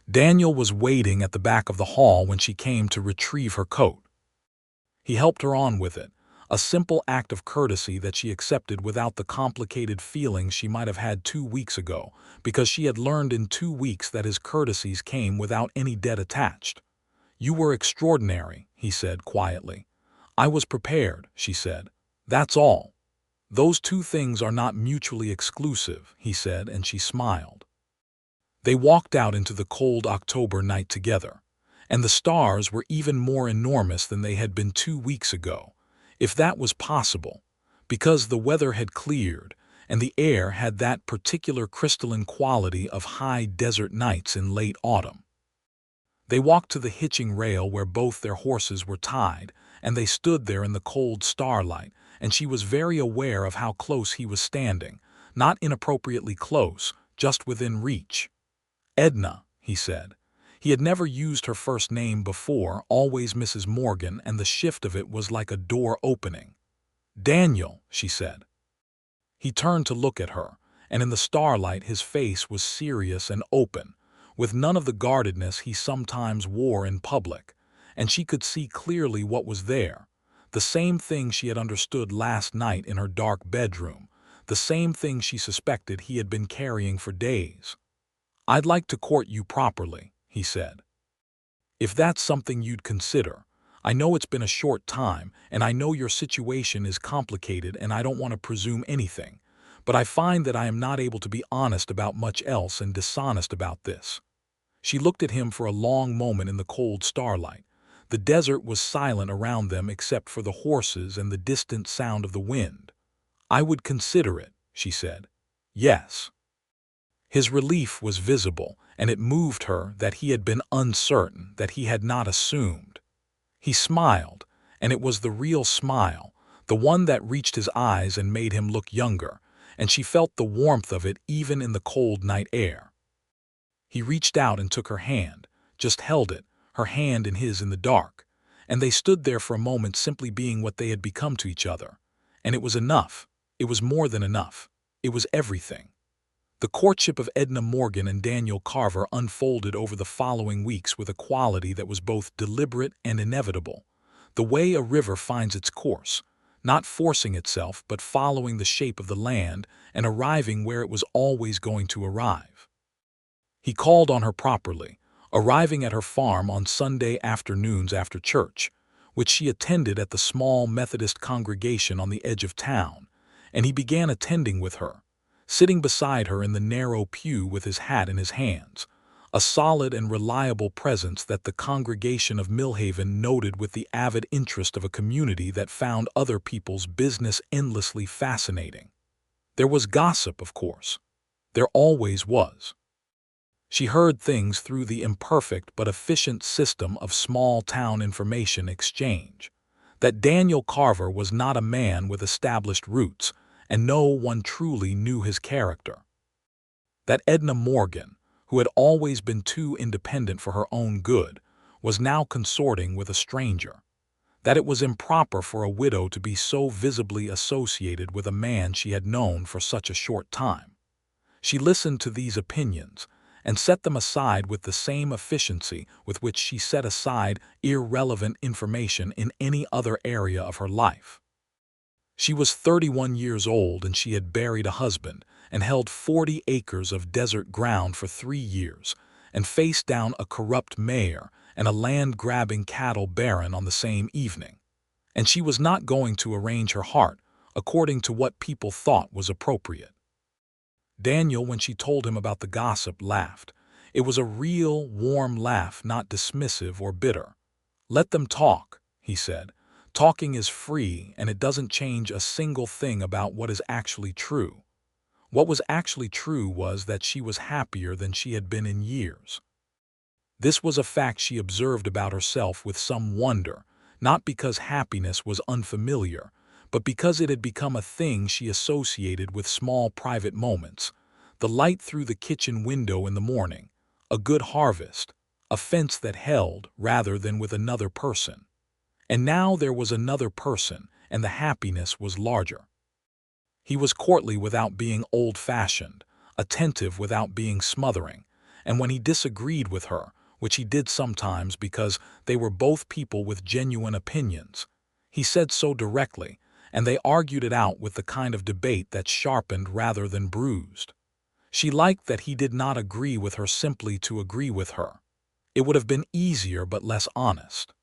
Daniel was waiting at the back of the hall when she came to retrieve her coat. He helped her on with it, a simple act of courtesy that she accepted without the complicated feelings she might have had 2 weeks ago, because she had learned in 2 weeks that his courtesies came without any debt attached. "You were extraordinary," he said quietly. "I was prepared," she said. "That's all." "Those two things are not mutually exclusive," he said, and she smiled. They walked out into the cold October night together, and the stars were even more enormous than they had been 2 weeks ago, if that was possible, because the weather had cleared, and the air had that particular crystalline quality of high desert nights in late autumn. They walked to the hitching rail where both their horses were tied, and they stood there in the cold starlight, and she was very aware of how close he was standing, not inappropriately close, just within reach. "Edna," he said. He had never used her first name before, always Mrs. Morgan, and the shift of it was like a door opening. "Daniel," she said. He turned to look at her, and in the starlight his face was serious and open, with none of the guardedness he sometimes wore in public, and she could see clearly what was there, the same thing she had understood last night in her dark bedroom, the same thing she suspected he had been carrying for days. "I'd like to court you properly," he said. "If that's something you'd consider. I know it's been a short time, and I know your situation is complicated, and I don't want to presume anything, but I find that I am not able to be honest about much else and dishonest about this." She looked at him for a long moment in the cold starlight. The desert was silent around them except for the horses and the distant sound of the wind. "I would consider it," she said. "Yes." His relief was visible, and it moved her that he had been uncertain, that he had not assumed. He smiled, and it was the real smile, the one that reached his eyes and made him look younger, and she felt the warmth of it even in the cold night air. He reached out and took her hand, just held it, her hand in his in the dark, and they stood there for a moment simply being what they had become to each other. And it was enough. It was more than enough. It was everything. The courtship of Edna Morgan and Daniel Carver unfolded over the following weeks with a quality that was both deliberate and inevitable, the way a river finds its course, not forcing itself but following the shape of the land and arriving where it was always going to arrive. He called on her properly, arriving at her farm on Sunday afternoons after church, which she attended at the small Methodist congregation on the edge of town, and he began attending with her, sitting beside her in the narrow pew with his hat in his hands, a solid and reliable presence that the congregation of Millhaven noted with the avid interest of a community that found other people's business endlessly fascinating. There was gossip, of course. There always was. She heard things through the imperfect but efficient system of small-town information exchange. That Daniel Carver was not a man with established roots, and no one truly knew his character. That Edna Morgan, who had always been too independent for her own good, was now consorting with a stranger. That it was improper for a widow to be so visibly associated with a man she had known for such a short time. She listened to these opinions, and set them aside with the same efficiency with which she set aside irrelevant information in any other area of her life. She was 31 years old, and she had buried a husband and held 40 acres of desert ground for 3 years and faced down a corrupt mayor and a land-grabbing cattle baron on the same evening. And she was not going to arrange her heart according to what people thought was appropriate. Daniel, when she told him about the gossip, laughed. It was a real, warm laugh, not dismissive or bitter. "Let them talk," he said. "Talking is free, and it doesn't change a single thing about what is actually true." What was actually true was that she was happier than she had been in years. This was a fact she observed about herself with some wonder, not because happiness was unfamiliar, but because it had become a thing she associated with small private moments: the light through the kitchen window in the morning, a good harvest, a fence that held rather than with another person. And now there was another person, and the happiness was larger. He was courtly without being old-fashioned, attentive without being smothering, and when he disagreed with her, which he did sometimes because they were both people with genuine opinions, he said so directly, and they argued it out with the kind of debate that sharpened rather than bruised. She liked that he did not agree with her simply to agree with her. It would have been easier but less honest.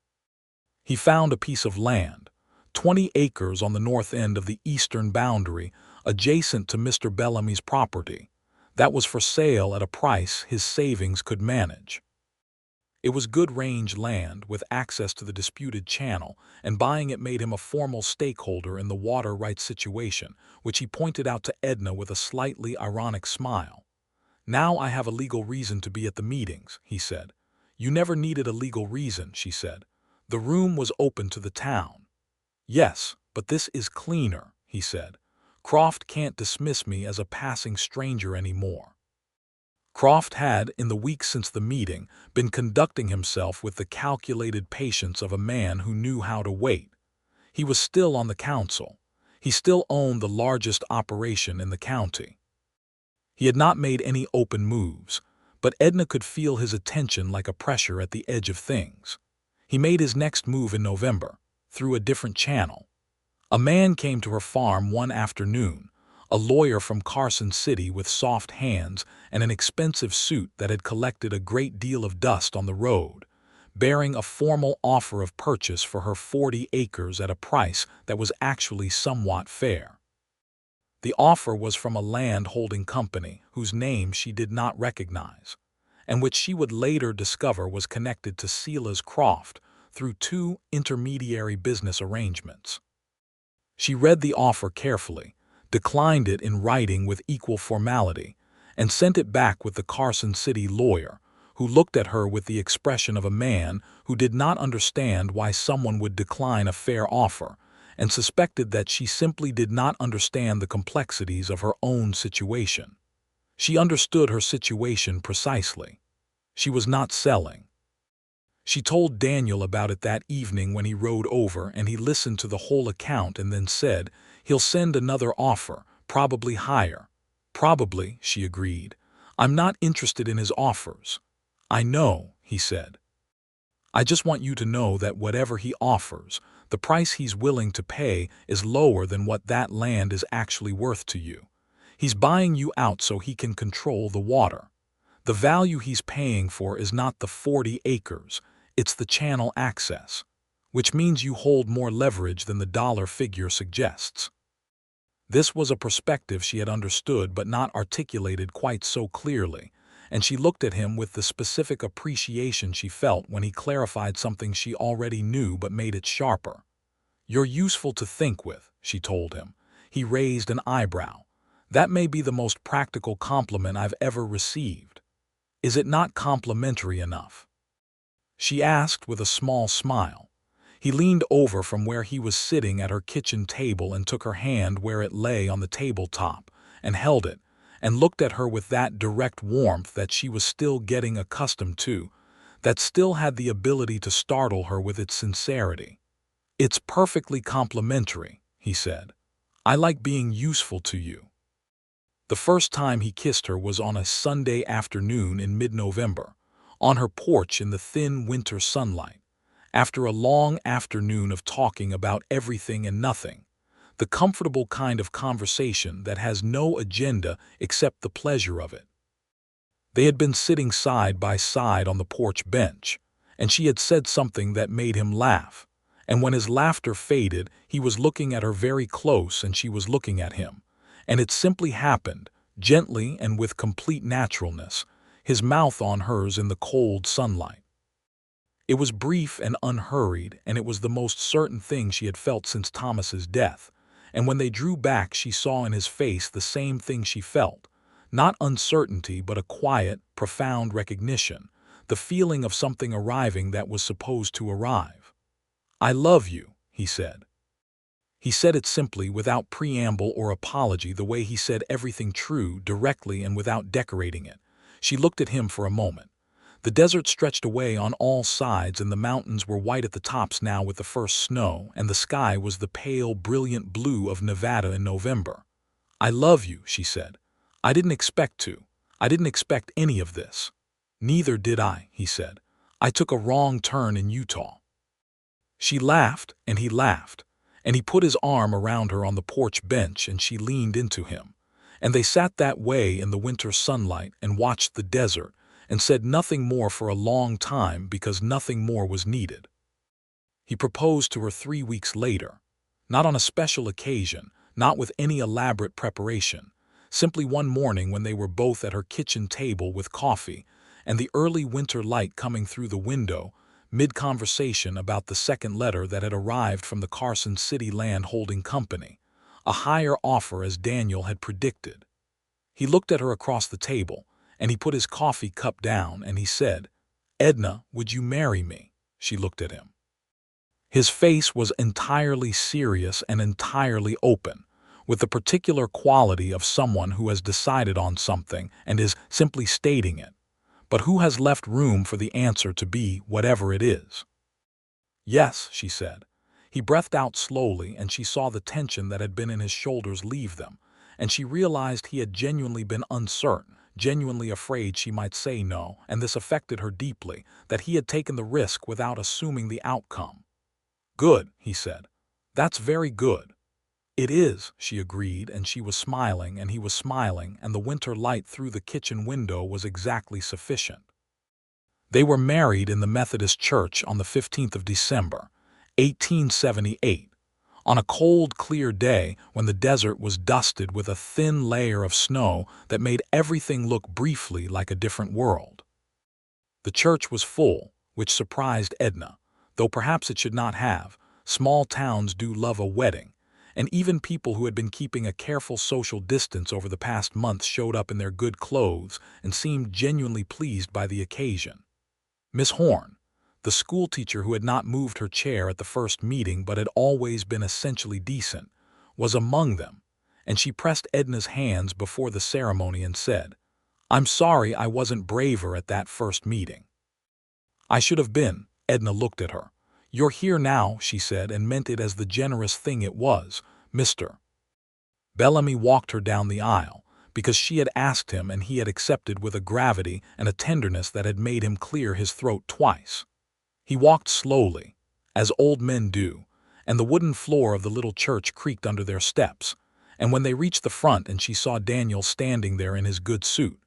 He found a piece of land, 20 acres on the north end of the eastern boundary, adjacent to Mr. Bellamy's property, that was for sale at a price his savings could manage. It was good range land with access to the disputed channel, and buying it made him a formal stakeholder in the water rights situation, which he pointed out to Edna with a slightly ironic smile. "Now I have a legal reason to be at the meetings," he said. "You never needed a legal reason," she said. "The room was open to the town." "Yes, but this is cleaner," he said. "Croft can't dismiss me as a passing stranger anymore." Croft had, in the weeks since the meeting, been conducting himself with the calculated patience of a man who knew how to wait. He was still on the council. He still owned the largest operation in the county. He had not made any open moves, but Edna could feel his attention like a pressure at the edge of things. He made his next move in November, through a different channel. A man came to her farm one afternoon, a lawyer from Carson City with soft hands and an expensive suit that had collected a great deal of dust on the road, bearing a formal offer of purchase for her 40 acres at a price that was actually somewhat fair. The offer was from a land-holding company whose name she did not recognize, and which she would later discover was connected to Silas Croft through 2 intermediary business arrangements. She read the offer carefully, declined it in writing with equal formality, and sent it back with the Carson City lawyer, who looked at her with the expression of a man who did not understand why someone would decline a fair offer, and suspected that she simply did not understand the complexities of her own situation. She understood her situation precisely. She was not selling. She told Daniel about it that evening when he rode over, and he listened to the whole account and then said, "He'll send another offer, probably higher." "Probably," she agreed. "I'm not interested in his offers." "I know," he said. "I just want you to know that whatever he offers, the price he's willing to pay is lower than what that land is actually worth to you. He's buying you out so he can control the water. The value he's paying for is not the 40 acres, it's the channel access, which means you hold more leverage than the dollar figure suggests." This was a perspective she had understood but not articulated quite so clearly, and she looked at him with the specific appreciation she felt when he clarified something she already knew but made it sharper. "You're useful to think with," she told him. He raised an eyebrow. "That may be the most practical compliment I've ever received. Is it not complimentary enough?" she asked with a small smile. He leaned over from where he was sitting at her kitchen table and took her hand where it lay on the tabletop, and held it, and looked at her with that direct warmth that she was still getting accustomed to, that still had the ability to startle her with its sincerity. "It's perfectly complimentary," he said. "I like being useful to you." The first time he kissed her was on a Sunday afternoon in mid-November, on her porch in the thin winter sunlight. After a long afternoon of talking about everything and nothing, the comfortable kind of conversation that has no agenda except the pleasure of it. They had been sitting side by side on the porch bench, and she had said something that made him laugh, and when his laughter faded, he was looking at her very close and she was looking at him, and it simply happened, gently and with complete naturalness, his mouth on hers in the cold sunlight. It was brief and unhurried, and it was the most certain thing she had felt since Thomas's death, and when they drew back she saw in his face the same thing she felt, not uncertainty but a quiet, profound recognition, the feeling of something arriving that was supposed to arrive. "I love you," he said. He said it simply, without preamble or apology, the way he said everything, true, directly, and without decorating it. She looked at him for a moment. The desert stretched away on all sides, and the mountains were white at the tops now with the first snow, and the sky was the pale, brilliant blue of Nevada in November. "I love you," she said. "I didn't expect to. I didn't expect any of this." "Neither did I," he said. "I took a wrong turn in Utah." She laughed, and he laughed, and he put his arm around her on the porch bench, and she leaned into him. And they sat that way in the winter sunlight and watched the desert, and said nothing more for a long time because nothing more was needed. He proposed to her 3 weeks later, not on a special occasion, not with any elaborate preparation, simply one morning when they were both at her kitchen table with coffee and the early winter light coming through the window, mid-conversation about the second letter that had arrived from the Carson City Land Holding Company, a higher offer as Daniel had predicted. He looked at her across the table, and he put his coffee cup down, and he said, "Edna, would you marry me?" She looked at him. His face was entirely serious and entirely open, with the particular quality of someone who has decided on something and is simply stating it, but who has left room for the answer to be whatever it is. "Yes," she said. He breathed out slowly, and she saw the tension that had been in his shoulders leave them, and she realized he had genuinely been uncertain, genuinely afraid she might say no, and this affected her deeply, that he had taken the risk without assuming the outcome. "Good," he said. "That's very good." "It is," she agreed, and she was smiling, and he was smiling, and the winter light through the kitchen window was exactly sufficient. They were married in the Methodist Church on the 15th of December, 1878, on a cold, clear day when the desert was dusted with a thin layer of snow that made everything look briefly like a different world. The church was full, which surprised Edna, though perhaps it should not have. Small towns do love a wedding, and even people who had been keeping a careful social distance over the past month showed up in their good clothes and seemed genuinely pleased by the occasion. Miss Horn, the schoolteacher who had not moved her chair at the first meeting but had always been essentially decent, was among them, and she pressed Edna's hands before the ceremony and said, "I'm sorry I wasn't braver at that first meeting." "I should have been." Edna looked at her. "You're here now," she said, and meant it as the generous thing it was. "Mr. Bellamy walked her down the aisle, because she had asked him, and he had accepted with a gravity and a tenderness that had made him clear his throat twice. He walked slowly, as old men do, and the wooden floor of the little church creaked under their steps, and when they reached the front and she saw Daniel standing there in his good suit,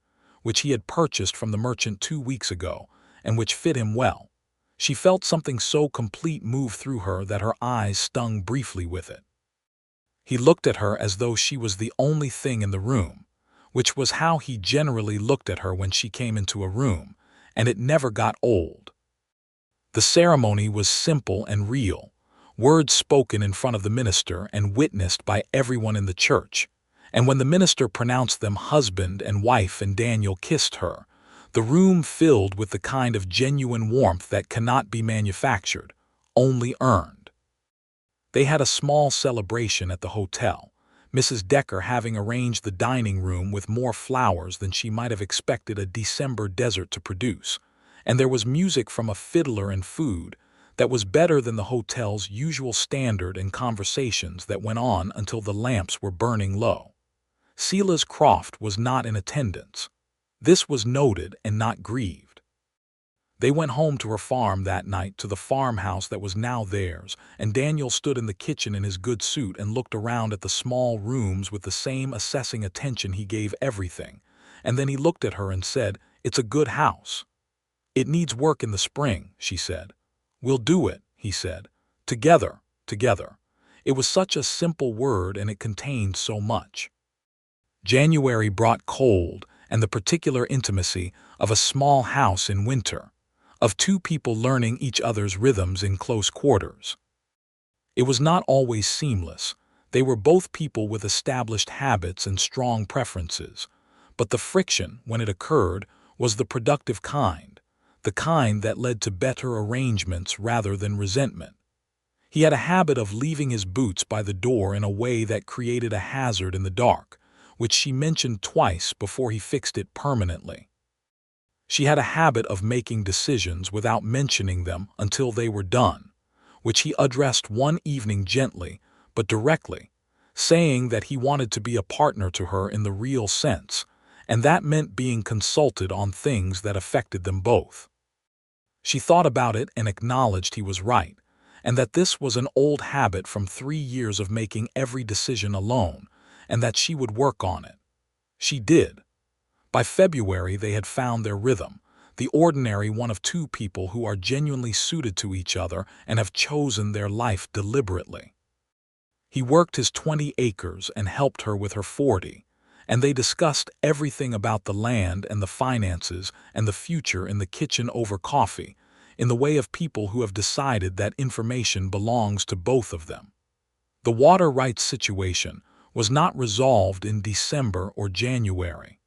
which he had purchased from the merchant 2 weeks ago, and which fit him well, she felt something so complete move through her that her eyes stung briefly with it. He looked at her as though she was the only thing in the room, which was how he generally looked at her when she came into a room, and it never got old. The ceremony was simple and real, words spoken in front of the minister and witnessed by everyone in the church, and when the minister pronounced them husband and wife and Daniel kissed her, the room filled with the kind of genuine warmth that cannot be manufactured, only earned. They had a small celebration at the hotel, Mrs. Decker having arranged the dining room with more flowers than she might have expected a December desert to produce, and there was music from a fiddler and food that was better than the hotel's usual standard, and conversations that went on until the lamps were burning low. Silas Croft was not in attendance. This was noted and not grieved. They went home to her farm that night, to the farmhouse that was now theirs, and Daniel stood in the kitchen in his good suit and looked around at the small rooms with the same assessing attention he gave everything, and then he looked at her and said, "It's a good house." "It needs work in the spring," she said. "We'll do it," he said. "Together, together." It was such a simple word, and it contained so much. January brought cold and the particular intimacy of a small house in winter, of two people learning each other's rhythms in close quarters. It was not always seamless. They were both people with established habits and strong preferences, but the friction, when it occurred, was the productive kind, the kind that led to better arrangements rather than resentment. He had a habit of leaving his boots by the door in a way that created a hazard in the dark, which she mentioned twice before he fixed it permanently. She had a habit of making decisions without mentioning them until they were done, which he addressed one evening gently but directly, saying that he wanted to be a partner to her in the real sense, and that meant being consulted on things that affected them both. She thought about it and acknowledged he was right, and that this was an old habit from 3 years of making every decision alone, and that she would work on it. She did. By February they had found their rhythm, the ordinary one of two people who are genuinely suited to each other and have chosen their life deliberately. He worked his 20 acres and helped her with her 40, and they discussed everything about the land and the finances and the future in the kitchen over coffee, in the way of people who have decided that information belongs to both of them. The water rights situation was not resolved in December or January.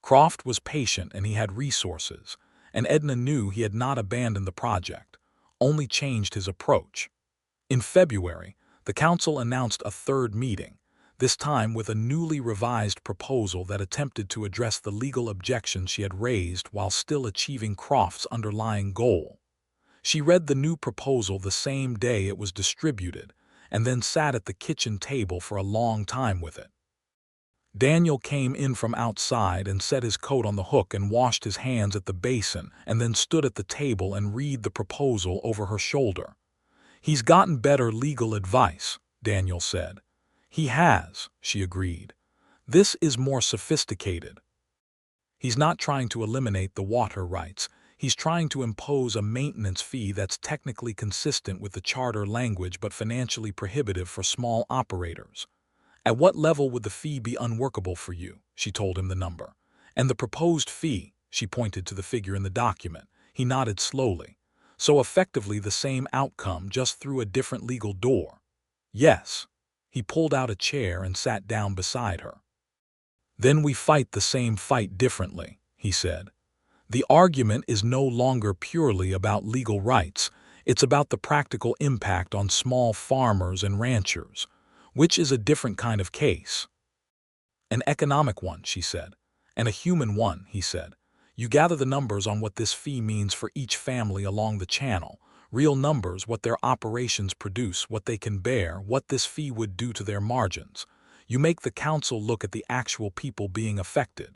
Croft was patient and he had resources, and Edna knew he had not abandoned the project, only changed his approach. In February, the council announced a third meeting, this time with a newly revised proposal that attempted to address the legal objections she had raised while still achieving Croft's underlying goal. She read the new proposal the same day it was distributed, and then sat at the kitchen table for a long time with it. Daniel came in from outside and set his coat on the hook and washed his hands at the basin and then stood at the table and read the proposal over her shoulder. "He's gotten better legal advice," Daniel said. "He has," she agreed. "This is more sophisticated. He's not trying to eliminate the water rights. He's trying to impose a maintenance fee that's technically consistent with the charter language but financially prohibitive for small operators. At what level would the fee be unworkable for you?" She told him the number. "And the proposed fee," she pointed to the figure in the document. He nodded slowly. "So effectively the same outcome, just through a different legal door." "Yes." He pulled out a chair and sat down beside her. "Then we fight the same fight differently," he said. "The argument is no longer purely about legal rights. It's about the practical impact on small farmers and ranchers, which is a different kind of case." "An economic one," she said. "And a human one," he said. "You gather the numbers on what this fee means for each family along the channel, real numbers, what their operations produce, what they can bear, what this fee would do to their margins. You make the council look at the actual people being affected."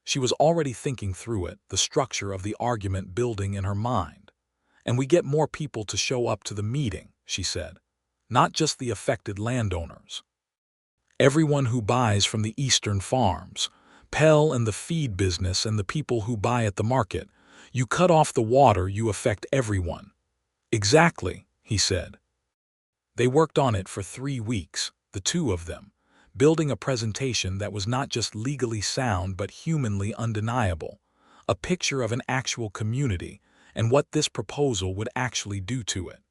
She was already thinking through it, the structure of the argument building in her mind. "And we get more people to show up to the meeting," she said. "Not just the affected landowners. Everyone who buys from the eastern farms, Pell and the feed business and the people who buy at the market. You cut off the water, you affect everyone." "Exactly," he said. They worked on it for 3 weeks, the two of them, building a presentation that was not just legally sound but humanly undeniable, a picture of an actual community and what this proposal would actually do to it.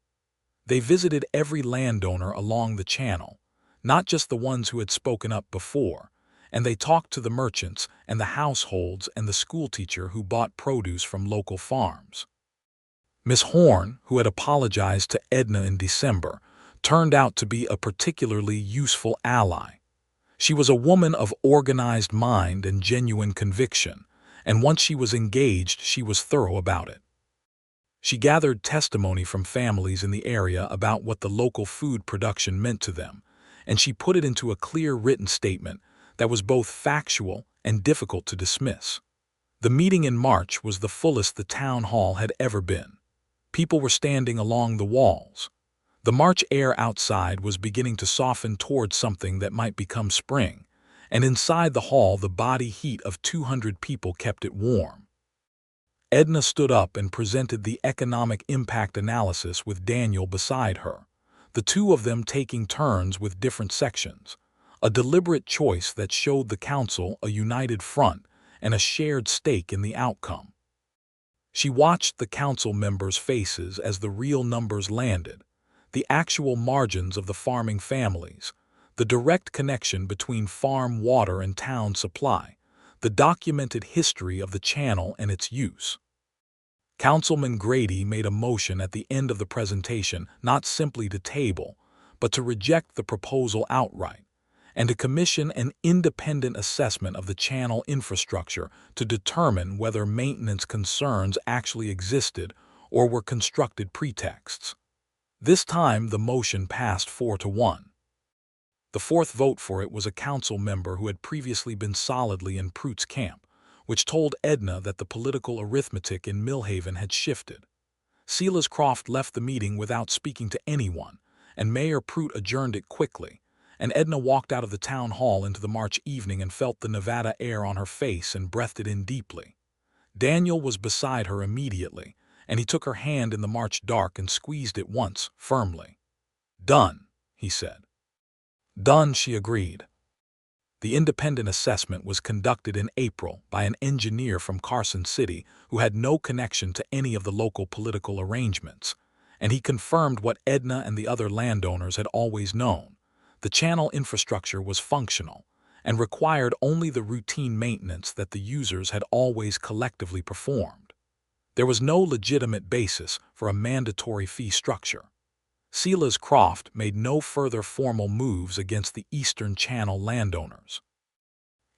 They visited every landowner along the channel, not just the ones who had spoken up before, and they talked to the merchants and the households and the schoolteacher who bought produce from local farms. Miss Horn, who had apologized to Edna in December, turned out to be a particularly useful ally. She was a woman of organized mind and genuine conviction, and once she was engaged, she was thorough about it. She gathered testimony from families in the area about what the local food production meant to them, and she put it into a clear written statement that was both factual and difficult to dismiss. The meeting in March was the fullest the town hall had ever been. People were standing along the walls. The March air outside was beginning to soften towards something that might become spring, and inside the hall the body heat of 200 people kept it warm. Edna stood up and presented the economic impact analysis with Daniel beside her, the two of them taking turns with different sections, a deliberate choice that showed the council a united front and a shared stake in the outcome. She watched the council members' faces as the real numbers landed, the actual margins of the farming families, the direct connection between farm water and town supply, the documented history of the channel and its use. Councilman Grady made a motion at the end of the presentation not simply to table, but to reject the proposal outright, and to commission an independent assessment of the channel infrastructure to determine whether maintenance concerns actually existed or were constructed pretexts. This time the motion passed 4-1. The fourth vote for it was a council member who had previously been solidly in Pruitt's camp, which told Edna that the political arithmetic in Millhaven had shifted. Silas Croft left the meeting without speaking to anyone, and Mayor Pruitt adjourned it quickly, and Edna walked out of the town hall into the March evening and felt the Nevada air on her face and breathed it in deeply. Daniel was beside her immediately, and he took her hand in the March dark and squeezed it once, firmly. "Done," he said. "Done," she agreed. The independent assessment was conducted in April by an engineer from Carson City who had no connection to any of the local political arrangements, and he confirmed what Edna and the other landowners had always known. The channel infrastructure was functional and required only the routine maintenance that the users had always collectively performed. There was no legitimate basis for a mandatory fee structure. Silas Croft made no further formal moves against the Eastern Channel landowners.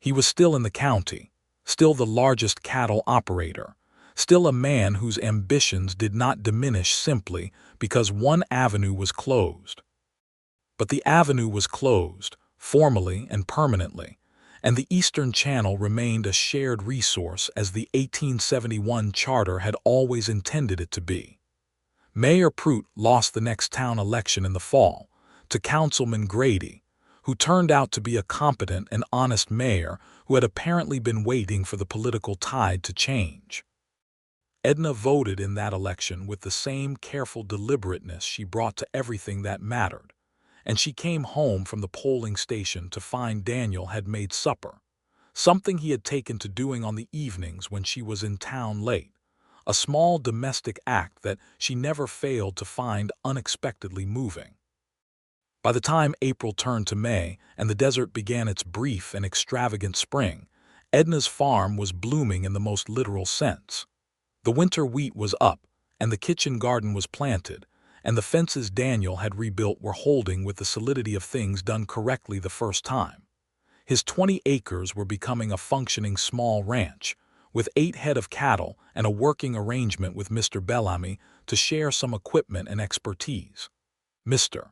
He was still in the county, still the largest cattle operator, still a man whose ambitions did not diminish simply because one avenue was closed. But the avenue was closed, formally and permanently, and the Eastern Channel remained a shared resource as the 1871 charter had always intended it to be. Mayor Pruitt lost the next town election in the fall to Councilman Grady, who turned out to be a competent and honest mayor who had apparently been waiting for the political tide to change. Edna voted in that election with the same careful deliberateness she brought to everything that mattered, and she came home from the polling station to find Daniel had made supper, something he had taken to doing on the evenings when she was in town late. A small domestic act that she never failed to find unexpectedly moving. By the time April turned to May and the desert began its brief and extravagant spring, Edna's farm was blooming in the most literal sense. The winter wheat was up, and the kitchen garden was planted, and the fences Daniel had rebuilt were holding with the solidity of things done correctly the first time. His 20 acres were becoming a functioning small ranch, with 8 head of cattle and a working arrangement with Mr. Bellamy to share some equipment and expertise. Mr.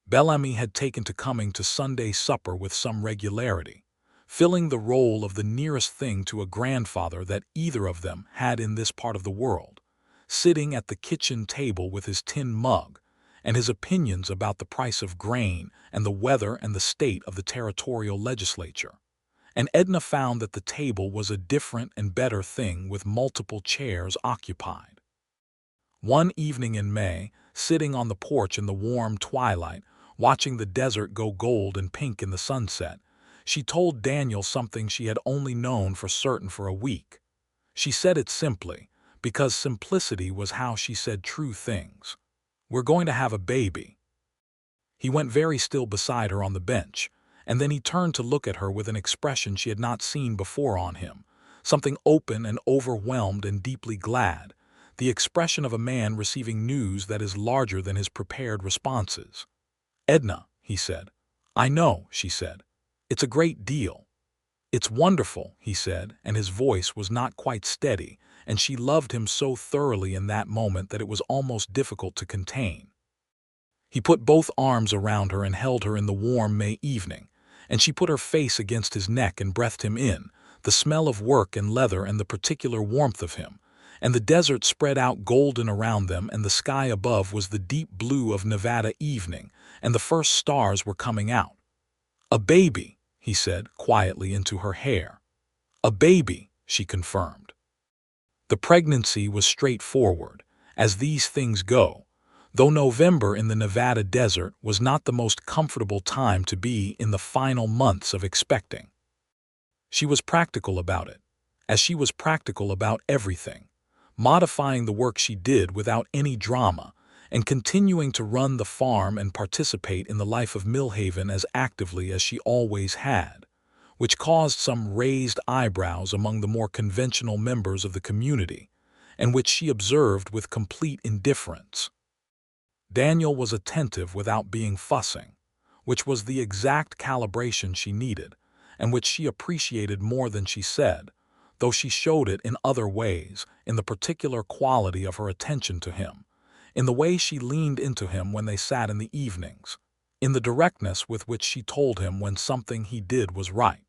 Bellamy had taken to coming to Sunday supper with some regularity, filling the role of the nearest thing to a grandfather that either of them had in this part of the world, sitting at the kitchen table with his tin mug and his opinions about the price of grain and the weather and the state of the territorial legislature. And Edna found that the table was a different and better thing with multiple chairs occupied. One evening in May, sitting on the porch in the warm twilight, watching the desert go gold and pink in the sunset, she told Daniel something she had only known for certain for a week. She said it simply, because simplicity was how she said true things. "We're going to have a baby." He went very still beside her on the bench, and then he turned to look at her with an expression she had not seen before on him, something open and overwhelmed and deeply glad, the expression of a man receiving news that is larger than his prepared responses. "Edna," he said. "I know," she said. "It's a great deal." "It's wonderful," he said, and his voice was not quite steady, and she loved him so thoroughly in that moment that it was almost difficult to contain. He put both arms around her and held her in the warm May evening, and she put her face against his neck and breathed him in, the smell of work and leather and the particular warmth of him, and the desert spread out golden around them and the sky above was the deep blue of Nevada evening, and the first stars were coming out. "A baby," he said quietly into her hair. "A baby," she confirmed. The pregnancy was straightforward, as these things go, though November in the Nevada desert was not the most comfortable time to be in the final months of expecting. She was practical about it, as she was practical about everything, modifying the work she did without any drama, and continuing to run the farm and participate in the life of Millhaven as actively as she always had, which caused some raised eyebrows among the more conventional members of the community, and which she observed with complete indifference. Daniel was attentive without being fussing, which was the exact calibration she needed, and which she appreciated more than she said, though she showed it in other ways, in the particular quality of her attention to him, in the way she leaned into him when they sat in the evenings, in the directness with which she told him when something he did was right.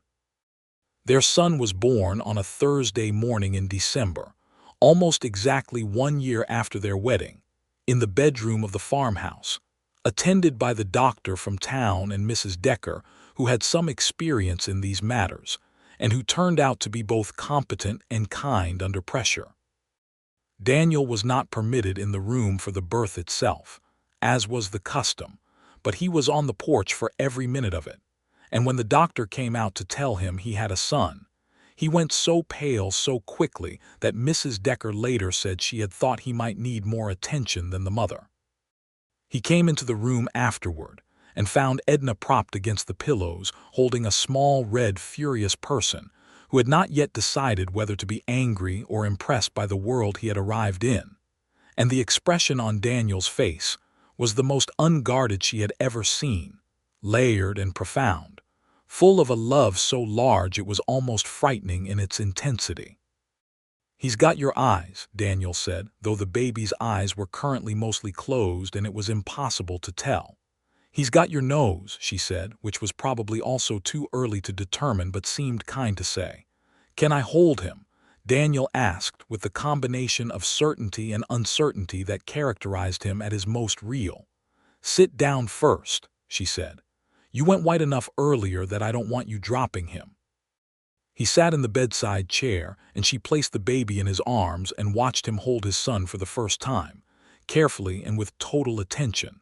Their son was born on a Thursday morning in December, almost exactly 1 year after their wedding, in the bedroom of the farmhouse, attended by the doctor from town and Mrs. Decker, who had some experience in these matters, and who turned out to be both competent and kind under pressure. Daniel was not permitted in the room for the birth itself, as was the custom, but he was on the porch for every minute of it, and when the doctor came out to tell him he had a son, he went so pale so quickly that Mrs. Decker later said she had thought he might need more attention than the mother. He came into the room afterward and found Edna propped against the pillows, holding a small, red, furious person who had not yet decided whether to be angry or impressed by the world he had arrived in, and the expression on Daniel's face was the most unguarded she had ever seen, layered and profound, full of a love so large it was almost frightening in its intensity. "He's got your eyes," Daniel said, though the baby's eyes were currently mostly closed and it was impossible to tell. "He's got your nose," she said, which was probably also too early to determine but seemed kind to say. "Can I hold him?" Daniel asked, with the combination of certainty and uncertainty that characterized him at his most real. "Sit down first," she said. "You went white enough earlier that I don't want you dropping him." He sat in the bedside chair, and she placed the baby in his arms and watched him hold his son for the first time, carefully and with total attention.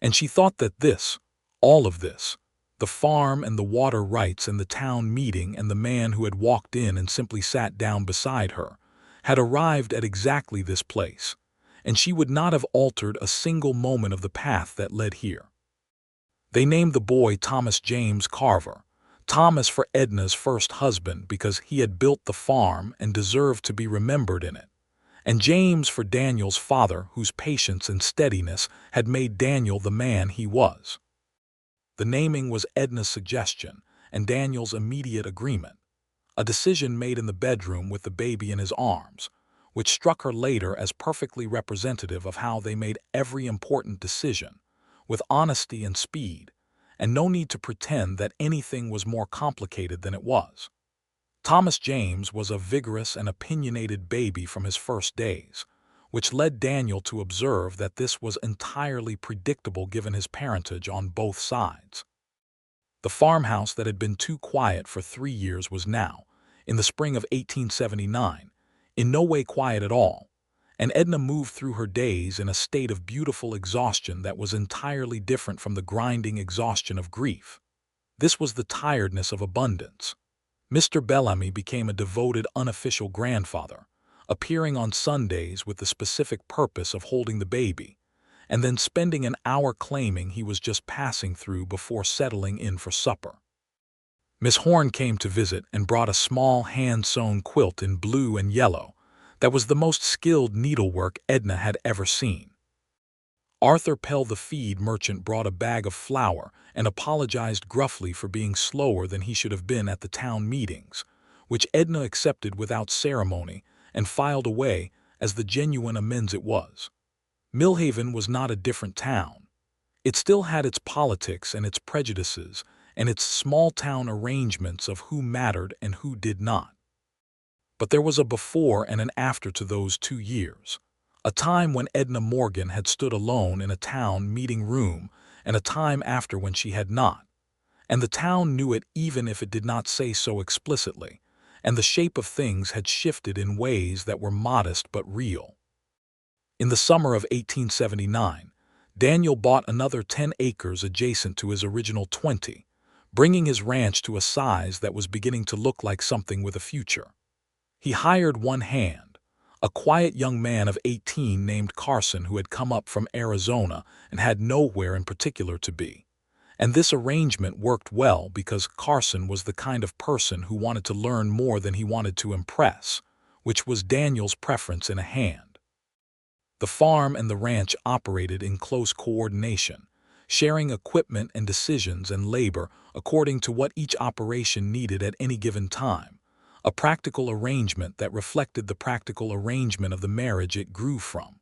And she thought that this, all of this, the farm and the water rights and the town meeting and the man who had walked in and simply sat down beside her, had arrived at exactly this place, and she would not have altered a single moment of the path that led here. They named the boy Thomas James Carver, Thomas for Edna's first husband because he had built the farm and deserved to be remembered in it, and James for Daniel's father, whose patience and steadiness had made Daniel the man he was. The naming was Edna's suggestion and Daniel's immediate agreement, a decision made in the bedroom with the baby in his arms, which struck her later as perfectly representative of how they made every important decision, with honesty and speed, and no need to pretend that anything was more complicated than it was. Thomas James was a vigorous and opinionated baby from his first days, which led Daniel to observe that this was entirely predictable given his parentage on both sides. The farmhouse that had been too quiet for 3 years was now, in the spring of 1879, in no way quiet at all, and Edna moved through her days in a state of beautiful exhaustion that was entirely different from the grinding exhaustion of grief. This was the tiredness of abundance. Mr. Bellamy became a devoted unofficial grandfather, appearing on Sundays with the specific purpose of holding the baby, and then spending an hour claiming he was just passing through before settling in for supper. Miss Horn came to visit and brought a small hand-sewn quilt in blue and yellow that was the most skilled needlework Edna had ever seen. Arthur Pell, the feed merchant, brought a bag of flour and apologized gruffly for being slower than he should have been at the town meetings, which Edna accepted without ceremony and filed away as the genuine amends it was. Millhaven was not a different town. It still had its politics and its prejudices and its small-town arrangements of who mattered and who did not. But there was a before and an after to those 2 years, a time when Edna Morgan had stood alone in a town meeting room and a time after when she had not, and the town knew it even if it did not say so explicitly, and the shape of things had shifted in ways that were modest but real. In the summer of 1879, Daniel bought another 10 acres adjacent to his original 20, bringing his ranch to a size that was beginning to look like something with a future. He hired one hand, a quiet young man of 18 named Carson who had come up from Arizona and had nowhere in particular to be. And this arrangement worked well because Carson was the kind of person who wanted to learn more than he wanted to impress, which was Daniel's preference in a hand. The farm and the ranch operated in close coordination, sharing equipment and decisions and labor according to what each operation needed at any given time, a practical arrangement that reflected the practical arrangement of the marriage it grew from.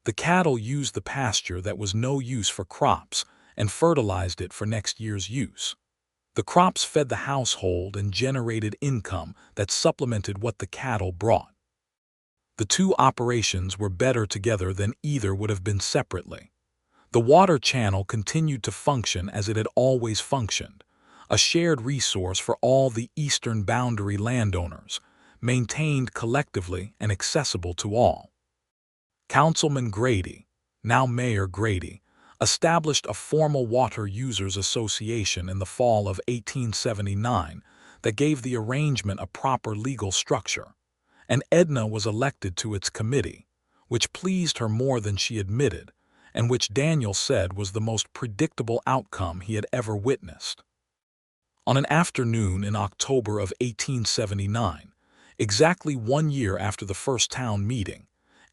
The cattle used the pasture that was no use for crops and fertilized it for next year's use. The crops fed the household and generated income that supplemented what the cattle brought. The two operations were better together than either would have been separately. The water channel continued to function as it had always functioned, a shared resource for all the eastern boundary landowners, maintained collectively and accessible to all. Councilman Grady, now Mayor Grady, established a formal water users association in the fall of 1879 that gave the arrangement a proper legal structure, and Edna was elected to its committee, which pleased her more than she admitted, and which Daniel said was the most predictable outcome he had ever witnessed. On an afternoon in October of 1879, exactly 1 year after the first town meeting,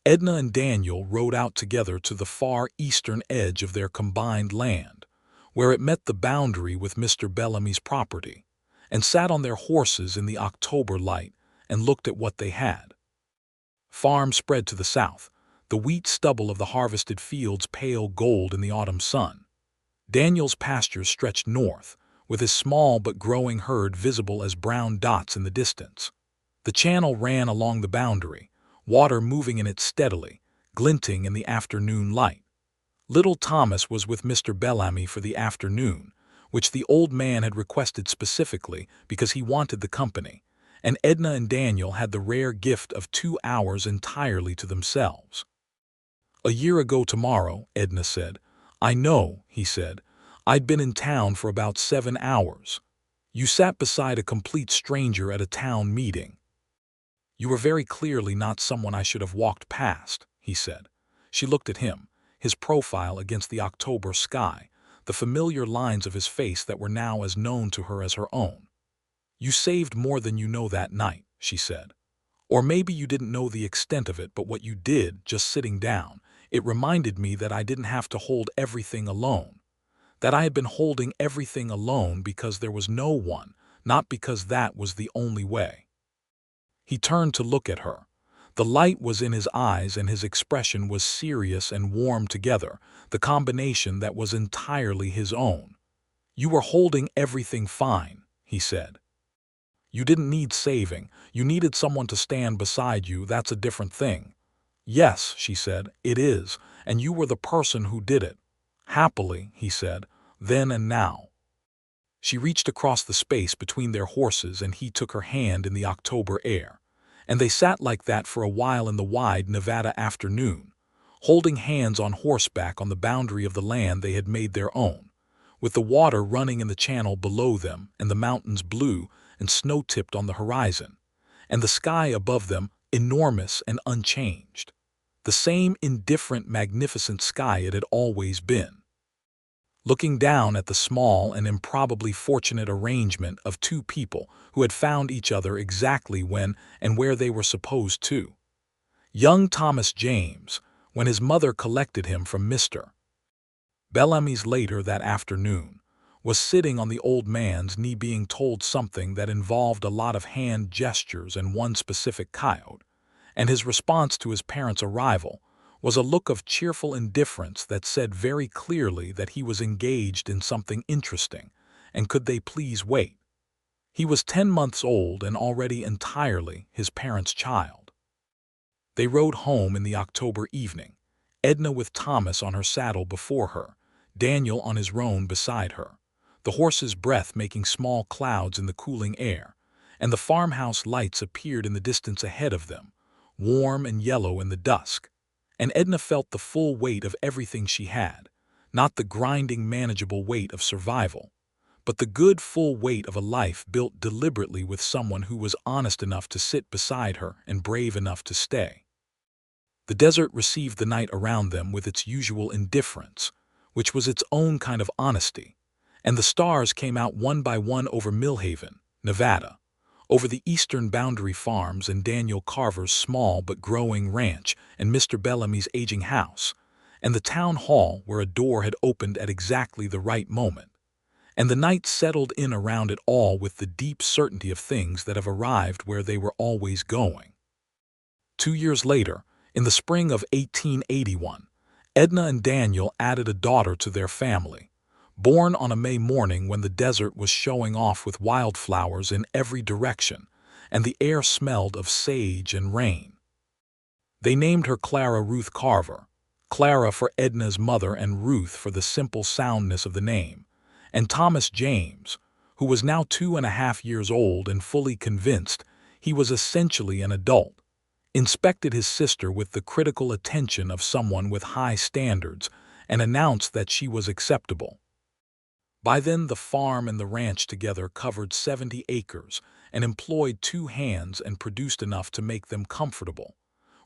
Edna and Daniel rode out together to the far eastern edge of their combined land, where it met the boundary with Mr. Bellamy's property, and sat on their horses in the October light and looked at what they had. Farm spread to the south, the wheat stubble of the harvested fields pale gold in the autumn sun. Daniel's pastures stretched north, with his small but growing herd visible as brown dots in the distance. The channel ran along the boundary, water moving in it steadily, glinting in the afternoon light. Little Thomas was with Mr. Bellamy for the afternoon, which the old man had requested specifically because he wanted the company, and Edna and Daniel had the rare gift of 2 hours entirely to themselves. "A year ago tomorrow," Edna said. "I know," he said. "I'd been in town for about 7 hours. You sat beside a complete stranger at a town meeting. You were very clearly not someone I should have walked past," he said. She looked at him, his profile against the October sky, the familiar lines of his face that were now as known to her as her own. "You saved more than you know that night," she said. "Or maybe you didn't know the extent of it, but what you did, just sitting down, it reminded me that I didn't have to hold everything alone. That I had been holding everything alone because there was no one, not because that was the only way." He turned to look at her. The light was in his eyes and his expression was serious and warm together, the combination that was entirely his own. "You were holding everything fine," he said. "You didn't need saving. You needed someone to stand beside you. That's a different thing." "Yes," she said, "it is, and you were the person who did it. Happily," he said, "then and now." She reached across the space between their horses and he took her hand in the October air, and they sat like that for a while in the wide Nevada afternoon, holding hands on horseback on the boundary of the land they had made their own, with the water running in the channel below them and the mountains blue and snow-tipped on the horizon, and the sky above them enormous and unchanged, the same indifferent, magnificent sky it had always been. Looking down at the small and improbably fortunate arrangement of two people who had found each other exactly when and where they were supposed to. Young Thomas James, when his mother collected him from Mr. Bellamy's later that afternoon, was sitting on the old man's knee being told something that involved a lot of hand gestures and one specific coyote, and his response to his parents' arrival was a look of cheerful indifference that said very clearly that he was engaged in something interesting, and could they please wait. He was 10 months old and already entirely his parents' child. They rode home in the October evening, Edna with Thomas on her saddle before her, Daniel on his roan beside her, the horse's breath making small clouds in the cooling air, and the farmhouse lights appeared in the distance ahead of them, warm and yellow in the dusk. And Edna felt the full weight of everything she had, not the grinding, manageable weight of survival, but the good, full weight of a life built deliberately with someone who was honest enough to sit beside her and brave enough to stay. The desert received the night around them with its usual indifference, which was its own kind of honesty, and the stars came out one by one over Millhaven, Nevada, over the eastern boundary farms and Daniel Carver's small but growing ranch and Mr. Bellamy's aging house, and the town hall where a door had opened at exactly the right moment. And the night settled in around it all with the deep certainty of things that have arrived where they were always going. 2 years later, in the spring of 1881, Edna and Daniel added a daughter to their family, born on a May morning when the desert was showing off with wildflowers in every direction, and the air smelled of sage and rain. They named her Clara Ruth Carver, Clara for Edna's mother and Ruth for the simple soundness of the name, and Thomas James, who was now 2.5 years old and fully convinced he was essentially an adult, inspected his sister with the critical attention of someone with high standards and announced that she was acceptable. By then the farm and the ranch together covered 70 acres and employed 2 hands and produced enough to make them comfortable,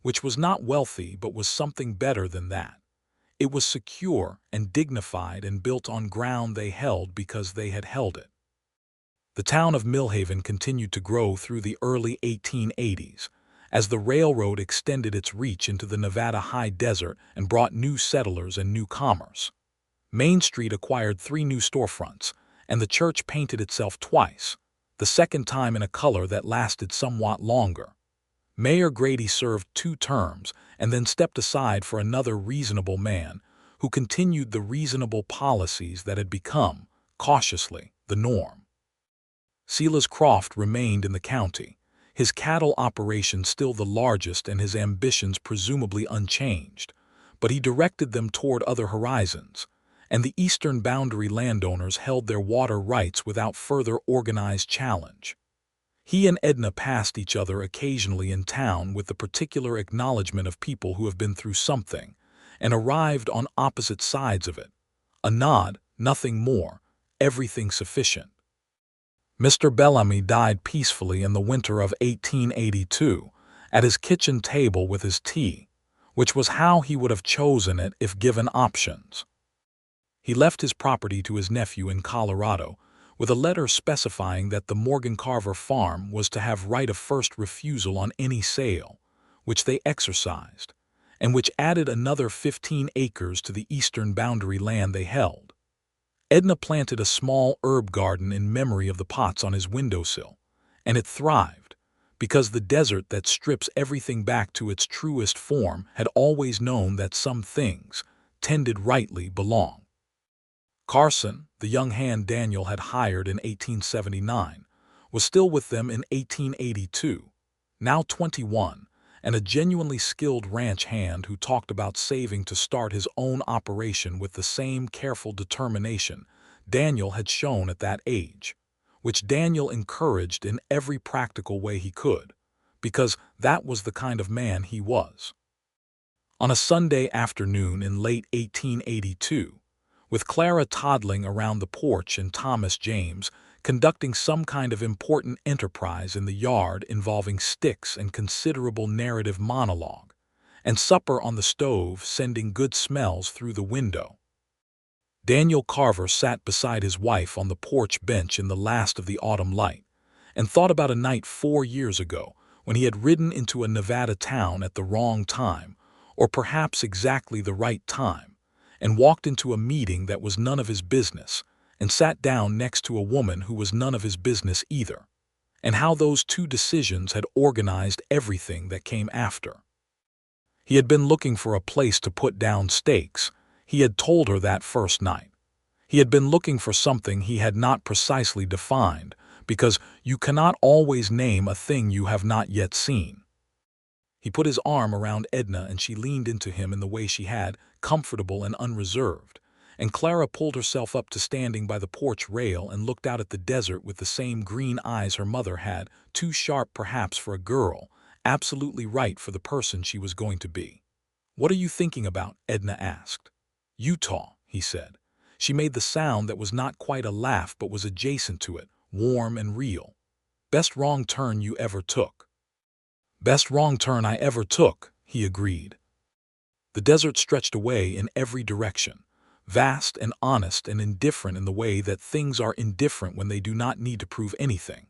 which was not wealthy but was something better than that. It was secure and dignified and built on ground they held because they had held it. The town of Millhaven continued to grow through the early 1880s, as the railroad extended its reach into the Nevada high desert and brought new settlers and new commerce. Main Street acquired 3 new storefronts, and the church painted itself twice, the second time in a color that lasted somewhat longer. Mayor Grady served 2 terms and then stepped aside for another reasonable man who continued the reasonable policies that had become, cautiously, the norm. Silas Croft remained in the county, his cattle operation still the largest and his ambitions presumably unchanged, but he directed them toward other horizons, and the eastern boundary landowners held their water rights without further organized challenge. He and Edna passed each other occasionally in town with the particular acknowledgement of people who have been through something, and arrived on opposite sides of it. A nod, nothing more, everything sufficient. Mr. Bellamy died peacefully in the winter of 1882, at his kitchen table with his tea, which was how he would have chosen it if given options. He left his property to his nephew in Colorado, with a letter specifying that the Morgan Carver farm was to have right of first refusal on any sale, which they exercised, and which added another 15 acres to the eastern boundary land they held. Edna planted a small herb garden in memory of the pots on his windowsill, and it thrived, because the desert that strips everything back to its truest form had always known that some things, tended rightly, belong. Carson, the young hand Daniel had hired in 1879, was still with them in 1882, now 21, and a genuinely skilled ranch hand who talked about saving to start his own operation with the same careful determination Daniel had shown at that age, which Daniel encouraged in every practical way he could, because that was the kind of man he was. On a Sunday afternoon in late 1882, with Clara toddling around the porch and Thomas James conducting some kind of important enterprise in the yard involving sticks and considerable narrative monologue, and supper on the stove sending good smells through the window, Daniel Carver sat beside his wife on the porch bench in the last of the autumn light, and thought about a night 4 years ago when he had ridden into a Nevada town at the wrong time, or perhaps exactly the right time, and walked into a meeting that was none of his business, and sat down next to a woman who was none of his business either, and how those 2 decisions had organized everything that came after. He had been looking for a place to put down stakes. He had told her that first night. He had been looking for something he had not precisely defined, because you cannot always name a thing you have not yet seen. He put his arm around Edna and she leaned into him in the way she had, comfortable and unreserved, and Clara pulled herself up to standing by the porch rail and looked out at the desert with the same green eyes her mother had, too sharp perhaps for a girl, absolutely right for the person she was going to be. "What are you thinking about?" Edna asked. "Utah," he said. She made the sound that was not quite a laugh but was adjacent to it, warm and real. "Best wrong turn you ever took." "Best wrong turn I ever took," he agreed. The desert stretched away in every direction, vast and honest and indifferent in the way that things are indifferent when they do not need to prove anything,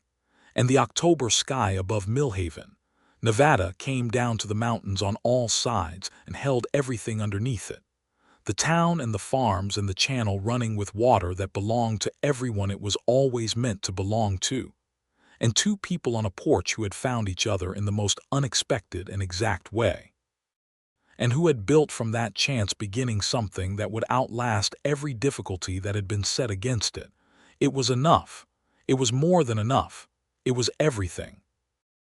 And the October sky above Millhaven, Nevada, came down to the mountains on all sides and held everything underneath it. The town and the farms and the channel running with water that belonged to everyone it was always meant to belong to. And two people on a porch who had found each other in the most unexpected and exact way. And who had built from that chance beginning something that would outlast every difficulty that had been set against it. It was enough. It was more than enough. It was everything.